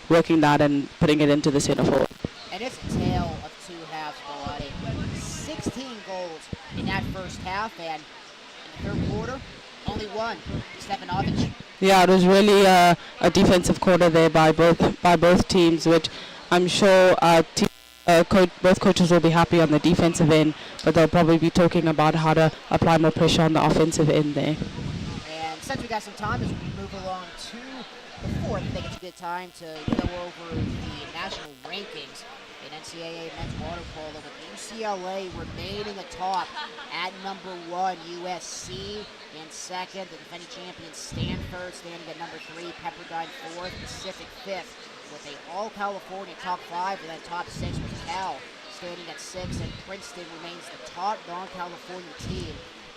working that and putting it into the center forward. And it's a tale of two halves, Bellotti. 16 goals in that first half, and in the third quarter, only one. Stepanovic. Yeah, it was really a defensive quarter there by both teams, which I'm sure both coaches will be happy on the defensive end, but they'll probably be talking about how to apply more pressure on the offensive end there. And since we got some time, as we move along to the fourth, I think it's a good time to go over the national rankings in NCAA men's water polo, with UCLA remaining atop at number 1, USC in second, the defending champion Stanford standing at number 3, Pepperdine 4th, Pacific 5th, with a all-California top 5, and then top 6 with Cal standing at 6, and Princeton remains the top non-California team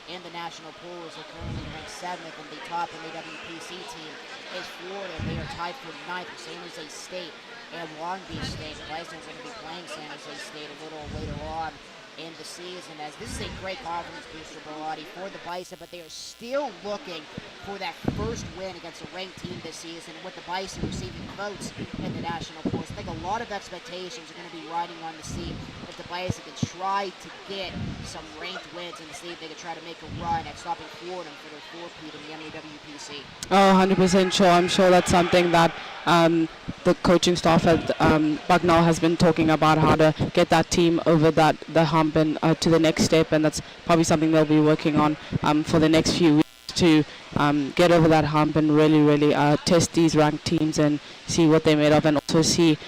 in the national pools. They're currently ranked 7th, and the top NAWPC team is Florida. They are tied for 9th with San Jose State and Long Beach State. The Bison are going to be playing San Jose State a little later on in the season, as this is a great confidence booster, Bellotti, for the Bison, but they are still looking for that first win against a ranked team this season, and with the Bison receiving votes in the national polls, I think a lot of expectations are going to be riding on the seat if the Bison can try to get some ranked wins and see if they can try to make a run at stopping Fordham for their four-peat in the MEWPC. Oh, 100% sure. I'm sure that's something that the coaching staff at Bucknell has been talking about, how to get that team over the hump and to the next step, and that's probably something they'll be working on for the next few weeks to get over that hump and really test these ranked teams and see what they're made of, and also see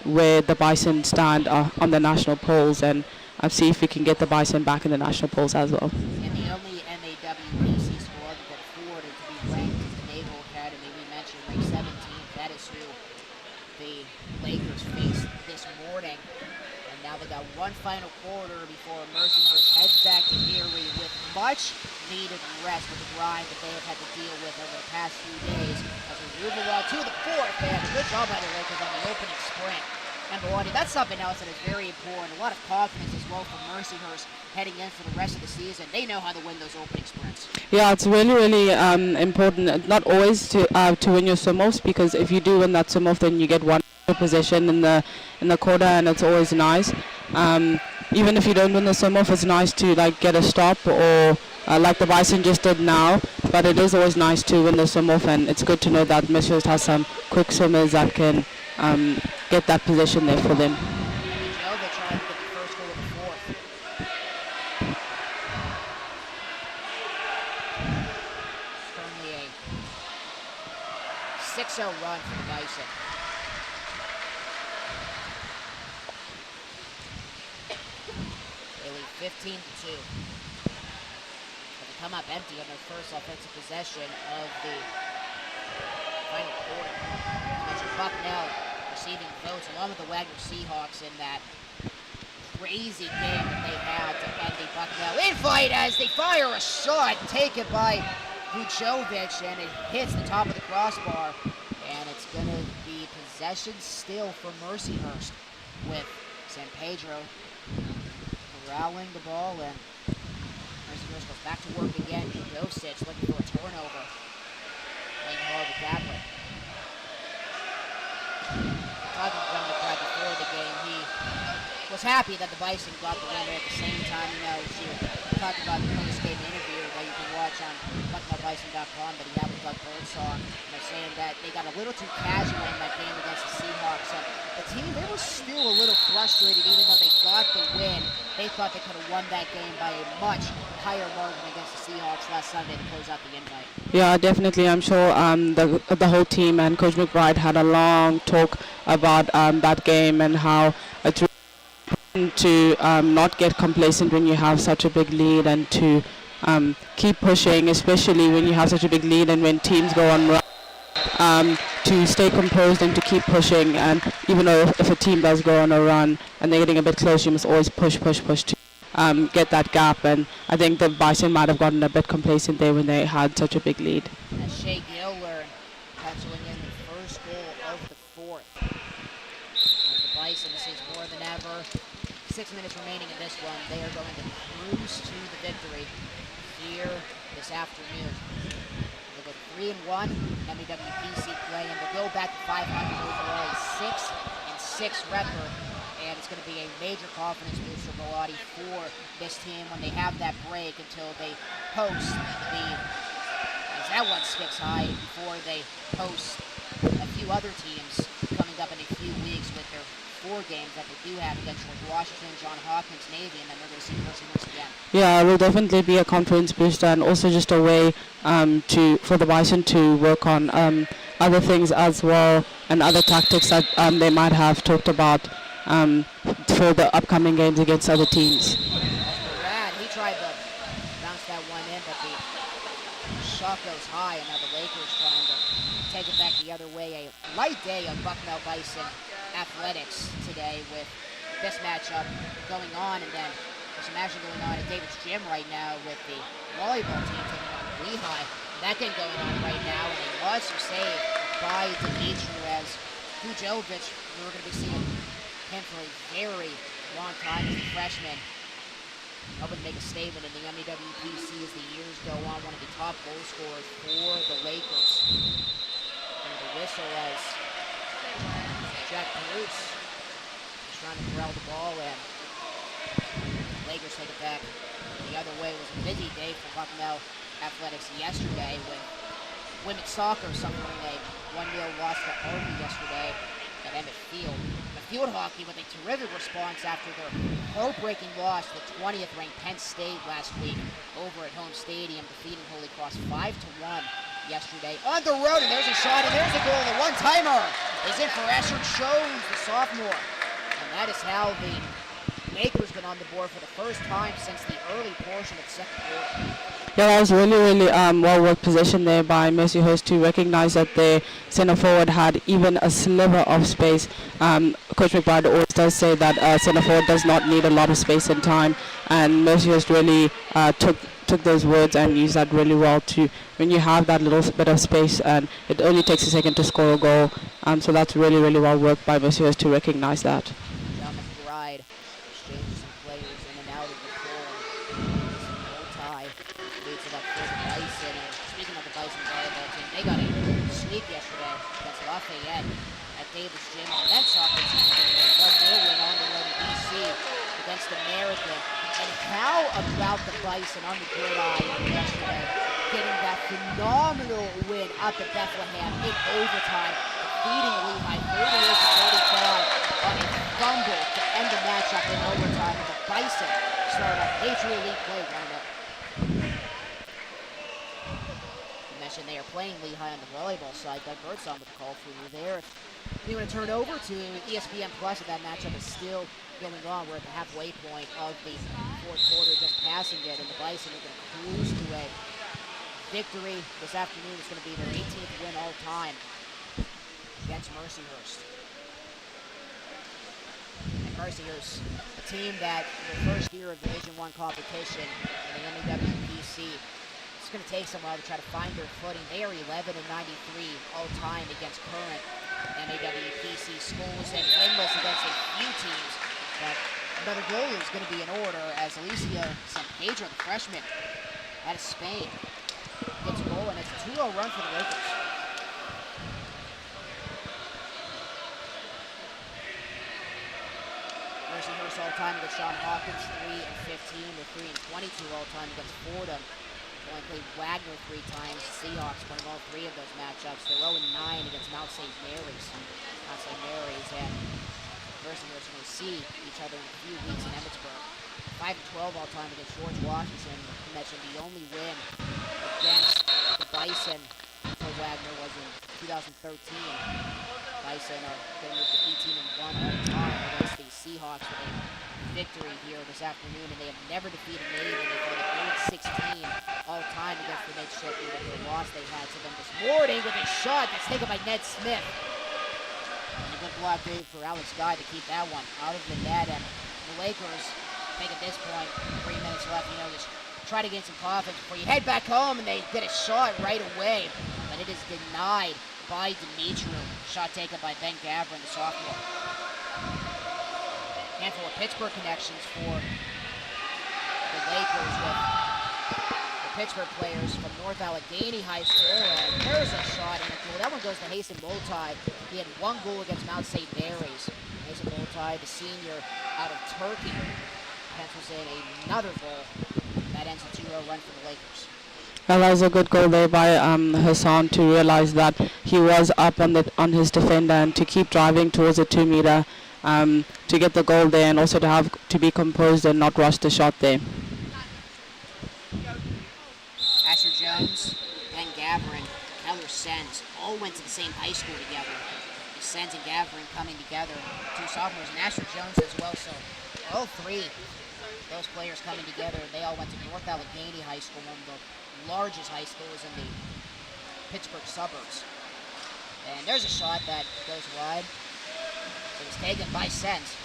where the Bison stand on the national polls, and see if we can get the Bison back in the national polls as well. And the only MAWPC squad that got forward to be ranked is the Naval Academy. We mentioned ranked 17th. That is who the Lakers faced this morning. And now they got one final quarter before Mercyhurst heads back to Erie with much needed rest with the grind that they have had to deal with over the past few days. As we move along to the fourth, they had a good job by the Lakers on the opening sprint. Number one, that's something else that is very important. A lot of confidence as well for Mercyhurst heading in for the rest of the season. They know how to win those opening sprints. Yeah, it's really important. Not always to win your swim-offs, because if you do win that swim-off, then you get one position in the quarter, and it's always nice. Even if you don't win the swim-off, it's nice to get a stop, or like the Bison just did now. But it is always nice to win the swim-off, and it's good to know that Mercyhurst has some quick swimmers that can get that position there for them. Joe, they tried to get the first goal of the fourth. Currently a 6-0 run for the Bison. They lead 15-2. But they come up empty on their first offensive possession of the final quarter. Bucknell receiving votes along with the Wagner Seahawks in that crazy game that they had to end the Bucknell infight as they fire a shot taken by Vujovic, and it hits the top of the crossbar, and it's going to be possession still for Mercyhurst with San Pedro corralling the ball, and Mercyhurst goes back to work again. Dosic looking for a turnover, playing hard with that one. Talking to John McBride before the game, he was happy that the Bison got the winner. At the same time, he talked about the post-game interview that you can watch on BucknellBison.com that he had with Doug Birdsong, saying that they got a little too casual in that game against the Seahawks. And the team, they were still a little frustrated even though they got the win. They thought they could have won that game by a much higher margin against the Seahawks last Sunday to close out the invite. Yeah, definitely. I'm sure the whole team and Coach McBride had a long talk about that game and how it's really important to not get complacent when you have such a big lead, and to keep pushing, especially when you have such a big lead and when teams go on run, to stay composed and to keep pushing. And even though if a team does go on a run and they're getting a bit close, you must always push to get that gap. And I think the Bison might have gotten a bit complacent there when they had such a big lead. And Shea Giller penciling in the first goal of the fourth. As the Bison, this is more than ever. 6 minutes remaining in this one. They are going to cruise to the victory here this afternoon. They'll go 3-1 MEWPC play, and they'll go back to 500 overall, a 6-6 record. And it's going to be a major confidence booster, Bellotti, for this team when they have that break until they host the, as that one skips high, before they host a few other teams coming up in a few weeks with their 4 games that they do have against George Washington, John Hopkins, Navy, and then we're going to see Mercyhurst again. Yeah, it will definitely be a confidence booster, and also just a way for the Bison to work on other things as well, and other tactics that they might have talked about for the upcoming games against other teams. Brad, he tried to bounce that one in, but the shot goes high, and now the Lakers trying to take it back the other way. A light day of Bucknell Bison athletics today with this matchup going on, and then there's some action going on at David's Gym right now with the volleyball team taking on Lehigh. That game going on right now, and a monster save by Dimitri as Vujovic, we're going to be seeing him for a very long time as a freshman, hoping to make a statement in the MEWPC as the years go on, one of the top goal scorers for the Lakers. And the whistle as Jack Bruce is trying to corral the ball in. Lakers take it back the other way. It was a busy day for Bucknell Athletics yesterday with women's soccer suffering a 1-0 loss to Army yesterday at Emmett Field. The field hockey with a terrific response after their heartbreaking loss to 20th ranked Penn State last week over at home stadium, defeating Holy Cross 5-1 yesterday on the road. And there's a shot, and there's a goal. The one-timer is in for Asher Jones, the sophomore. And that is how the Lakers got on the board for the first time since the early portion of the second quarter. Yeah, that was really well worked position there by Mercyhurst to recognize that their center forward had even a sliver of space. Coach McBride always does say that center forward does not need a lot of space and time, and Mercyhurst really took those words and used that really well to when you have that little bit of space and it only takes a second to score a goal. So that's really well worked by Mercyhurst to recognize that. John McBride exchanges some players in and out of the goal. Multi leads it up for the Bison. And speaking of the Bison volleyball team, they got a sweep yesterday against Lafayette at Davis Gym. And that soccer team a 1-0 win on the road in DC against American. And how about the Bison on the gridiron yesterday, getting that phenomenal win up at Bethlehem in overtime, defeating Lehigh 38-45 on a fumble to end the matchup in overtime. And the Bison started off Patriot League play 1-0. You mentioned they are playing Lehigh on the volleyball side. Doug Birdsong with the call for you there. If you want to turn over to ESPN Plus, that matchup is still going on. We're at the halfway point of the fourth quarter, just passing it, and the Bison are going to cruise to a victory this afternoon. It's going to be their 18th win all time against Mercyhurst. And Mercyhurst, a team that in their first year of Division I competition in the MEWPC, it's going to take some while to try to find their footing. They are 11-93 all time against current MEWPC schools and winless against a few teams. But another goal is going to be in order as Alicia San Pedro, the freshman out of Spain, gets a goal, and it's a 2-0 run for the Lakers. Mercyhurst all-time against Sean Hawkins, 3-15, or 3-22 all-time against Fordham. They only played Wagner 3 times. Seahawks winning all 3 of those matchups. They're 0-9 against Mount St. Mary's. And Mercyhurst will see each other in a few weeks in Emmitsburg. 5-12 all-time against George Washington. You mentioned the only win against the Bison for Wagner was in 2013. Bison are going to move to 18-1 all-time against the Seahawks with a victory here this afternoon, and they have never defeated Navy. They played 8-16 all-time against the Midshipmen after the loss they had to them this morning with a shot that's taken by Ned Smith. And a good block there for Alex Guy to keep that one out of the net. And the Lakers think at this point, 3 minutes left, just try to get some confidence before you head back home, and they get a shot right away. But it is denied by Dimitru. Shot taken by Ben Gavrin, the sophomore. Handful of Pittsburgh connections for the Lakers with the Pittsburgh players from North Allegheny High School. And there's a shot in the goal. That one goes to Hasten Multi. He had 1 goal against Mount St. Mary's. Hasten Multi, the senior out of Turkey, pencils in another goal. That ends a 2-0 run for the Lakers. Well, that was a good goal there by Hassan to realize that he was up on his defender and to keep driving towards the 2-meter to get the goal there, and also to be composed and not rush the shot there. Asher Jones, Ben Gavrin, Keller Sens all went to the same high school together. The Sens and Gavrin coming together, 2 sophomores, and Asher Jones as well. So all 3 those players coming together, they all went to North Allegheny High School, one of the largest high schools in the Pittsburgh suburbs. And there's a shot that goes wide. It was taken by Sens.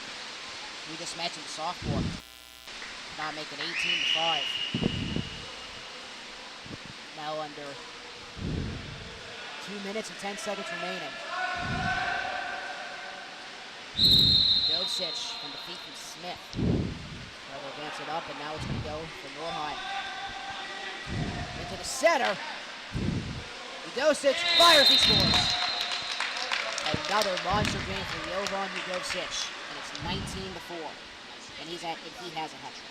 We just mentioned the sophomore. Now make it 18-5. Now under 2 minutes and 10 seconds remaining. Dovcic from the feet from Smith. They'll advance it up, and now it's going to go for Norheim. Into the center. Dovcic fires, he scores. Another monster game for Jovan Udovcic, and it's 19-4. and he has a hat trick.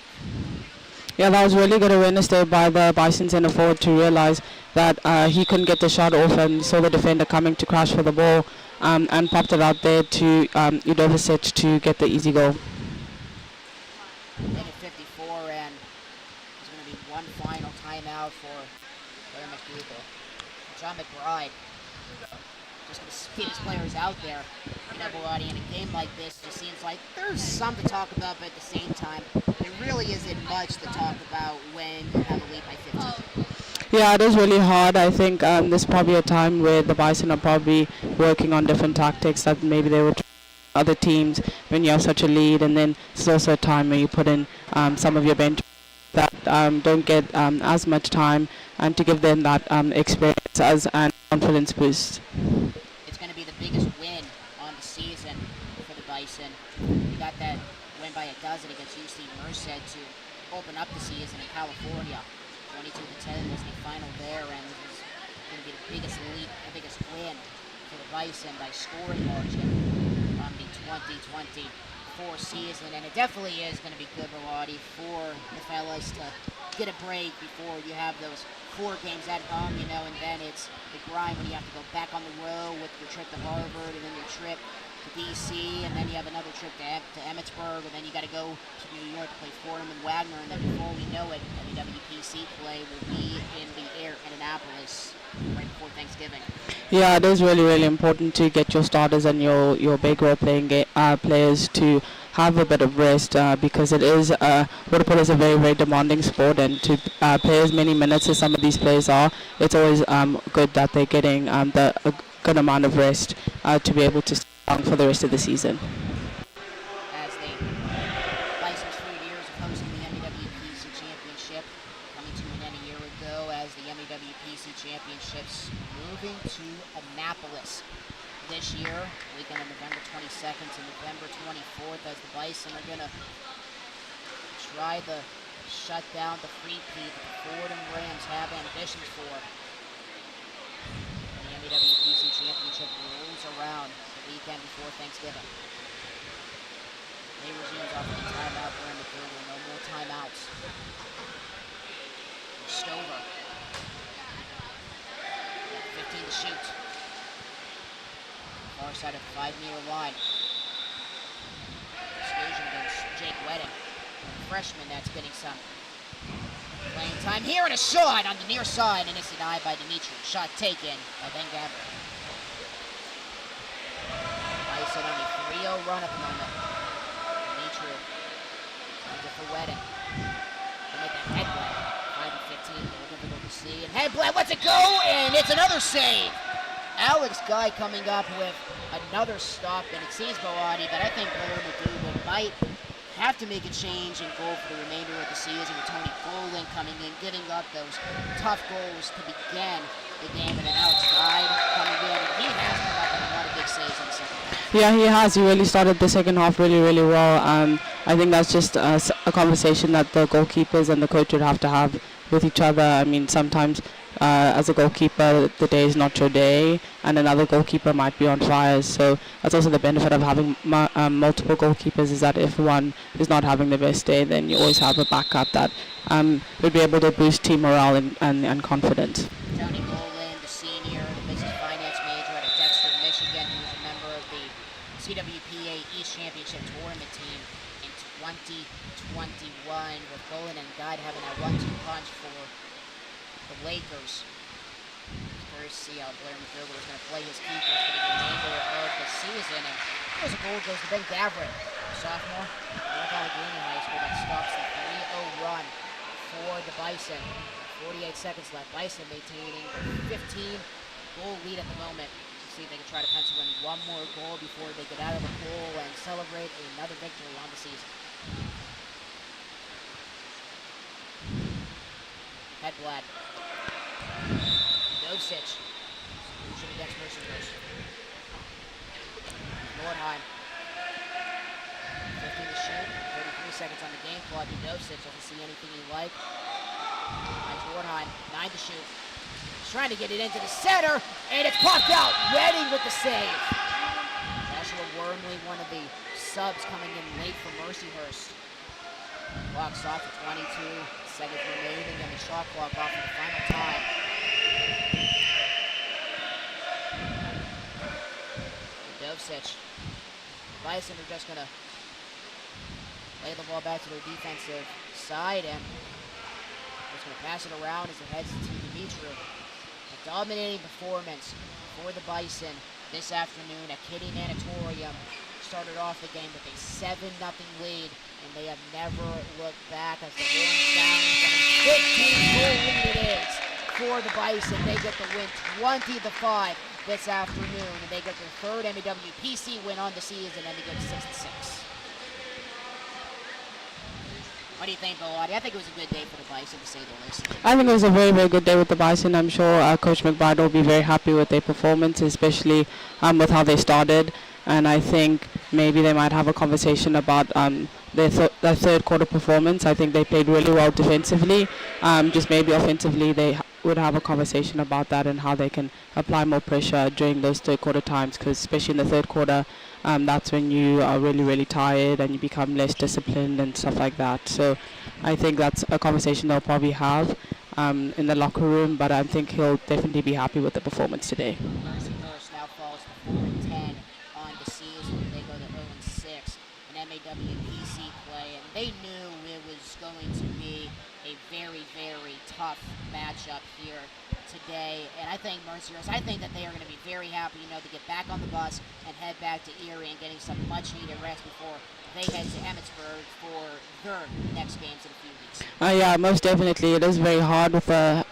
Yeah, that was really good awareness there by the Bison center forward to realize that he couldn't get the shot off and saw the defender coming to crash for the ball and popped it out there to Udovicic to get the easy goal. Minute 54, and there's going to be one final timeout for Blair McDougall. John McBride just going to spin his players out there. Everybody in a game like this just seems like there's some to talk about, but at the same time, there really isn't much to talk about when you have a lead by 15. Yeah, it is really hard. I think there's probably a time where the Bison are probably working on different tactics that maybe they would try other teams when you have such a lead, and then there's also a time where you put in some of your bench that don't get as much time and to give them that experience as an confidence boost. It's going to be the biggest win on the season for the Bison. We got that win by a dozen against UC Merced to open up the season in California. 22-10 was the final there, and it was going to be the biggest lead, the biggest win for the Bison by scoring margin on the 2024 season. And it definitely is going to be good, Bellotti, for the fellas to get a break before you have those 4 games at home, and then it's the grind when you have to go back on the road with your trip to Harvard and then your trip to DC, and then you have another trip to Emmitsburg, and then you got to go to New York to play Fordham and Wagner, and then before we know it, WPC play will be in the air in Annapolis right before Thanksgiving. Yeah, it is really, really important to get your starters and your big role playing players to have a bit of rest because it is water polo is a very, very demanding sport, and to play as many minutes as some of these players are, it's always good that they're getting a good amount of rest to be able to stay on for the rest of the season. As the Bison's 3 years of hosting the MEWPC Championship, coming to an end a year ago as the MEWPC Championships moving to Annapolis this year, weekend of November 22nd to November 24th, as the Bison are going to try to shut down the three-peat that the Fordham Rams have ambitions for. The MEWPC Championship rolls around the weekend before Thanksgiving. They resumes off the timeout for McDougall. No more timeouts. Stover. 15 to shoot. Far side of the 5-meter line. Exclusion against Jake Wedding. A freshman that's getting some playing time here, and a shot on the near side, and it's denied by Dimitri. Shot taken by Ben Gabbard. Bison on a 3-0 run at the moment. Dimitri comes it for Wedding. They make that headway. 5 and 15, a little difficult to see. And Headblad lets it go, and it's another save. Alex Guy coming up with another stop, and it seems, Bellotti, that I think Blair McDougall might have to make a change in goal for the remainder of the season, with Tony Golan coming in, giving up those tough goals to begin the game, and then Alex Guy coming in, and he has come up with a lot of big saves in the second half. Yeah, he has. He really started the second half really, really well. I think that's just a conversation that the goalkeepers and the coach would have to have with each other. I mean, sometimes as a goalkeeper, the day is not your day, and another goalkeeper might be on fire. So that's also the benefit of having multiple goalkeepers, is that if one is not having the best day, then you always have a backup that would be able to boost team morale and confidence. Tony Golan, the senior, the business finance major out of Dexter, Michigan, who was a member of the CWPA East Championship tournament team in 2021, with Golan and Guy having that 1-2 punch for the Lakers. Curious to see how Blair McDougall is going to play his keepers for the remainder of the season. And there's a goal goes to Ben Gavrin, sophomore, North Allegheny High School, that stops the 3-0 run for the Bison. 48 seconds left. Bison maintaining a 15-goal lead at the moment. Let's see if they can try to pencil in one more goal before they get out of the pool and celebrate another victory on the season. Headblad. Dovcic. Exclusion against Mercyhurst. Nordheim. 15 to shoot. 33 seconds on the game clock. Dovcic doesn't see anything he likes. That's Nordheim. 9 to shoot. He's trying to get it into the center, and it's popped out. Wedding with the save. Joshua Wormley, one of the subs coming in late for Mercyhurst. Clock's off for 22 seconds remaining, and the shot clock off for the final time. Dovcich. Bison are just going to lay the ball back to their defensive side, and just going to pass it around as it heads to Dimitri. A dominating performance for the Bison this afternoon at Kitty Natatorium. Started off the game with a 7-0 lead, and they have never looked back as the horn sounds, and a 15-goal lead it is for the Bison. They get the win 20-5 this afternoon, and they get their third MEWPC win on the season, and they go to 6-6. What do you think, Biladi? I think it was a good day for the Bison, to say the least. I think it was a very, very good day with the Bison. I'm sure Coach McBride will be very happy with their performance, especially with how they started. And I think maybe they might have a conversation about their third quarter performance. I think they played really well defensively. Just maybe offensively, they would have a conversation about that and how they can apply more pressure during those third quarter times, because especially in the third quarter, that's when you are really, really tired and you become less disciplined and stuff like that. So I think that's a conversation they'll probably have in the locker room, but I think he'll definitely be happy with the performance today. Mercyhurst now falls to 4-10 on the season. They go to 0-6 in MAWPC play, and they knew it was going to be a very, very tough matchup here today. And I think Mercyhurst, I think that they are going to be very happy, to get back on the bus and head back to Erie and getting some much-needed rest before they head to Emmitsburg for their next games in a few weeks. Yeah, most definitely. It is very hard,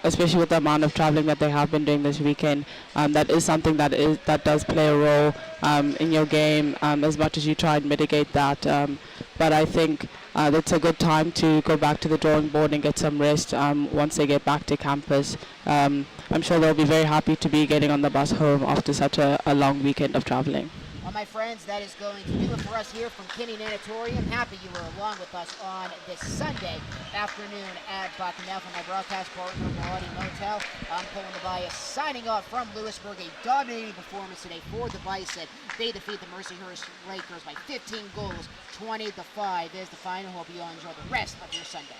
especially with the amount of traveling that they have been doing this weekend. That is something that does play a role in your game, as much as you try and mitigate that. But I think it's a good time to go back to the drawing board and get some rest once they get back to campus. I'm sure they'll be very happy to be getting on the bus home after such a long weekend of traveling. Well, my friends, that is going to do it for us here from Kinney Natatorium. Happy you were along with us on this Sunday afternoon at Bucknell. For my broadcast partner, Biladi Motel, I'm Polo Bias signing off from Lewisburg. A dominating performance today for the Bison. They defeat the Mercyhurst Lakers by 15 goals, 20-5 is the final. Hope you all enjoy the rest of your Sunday.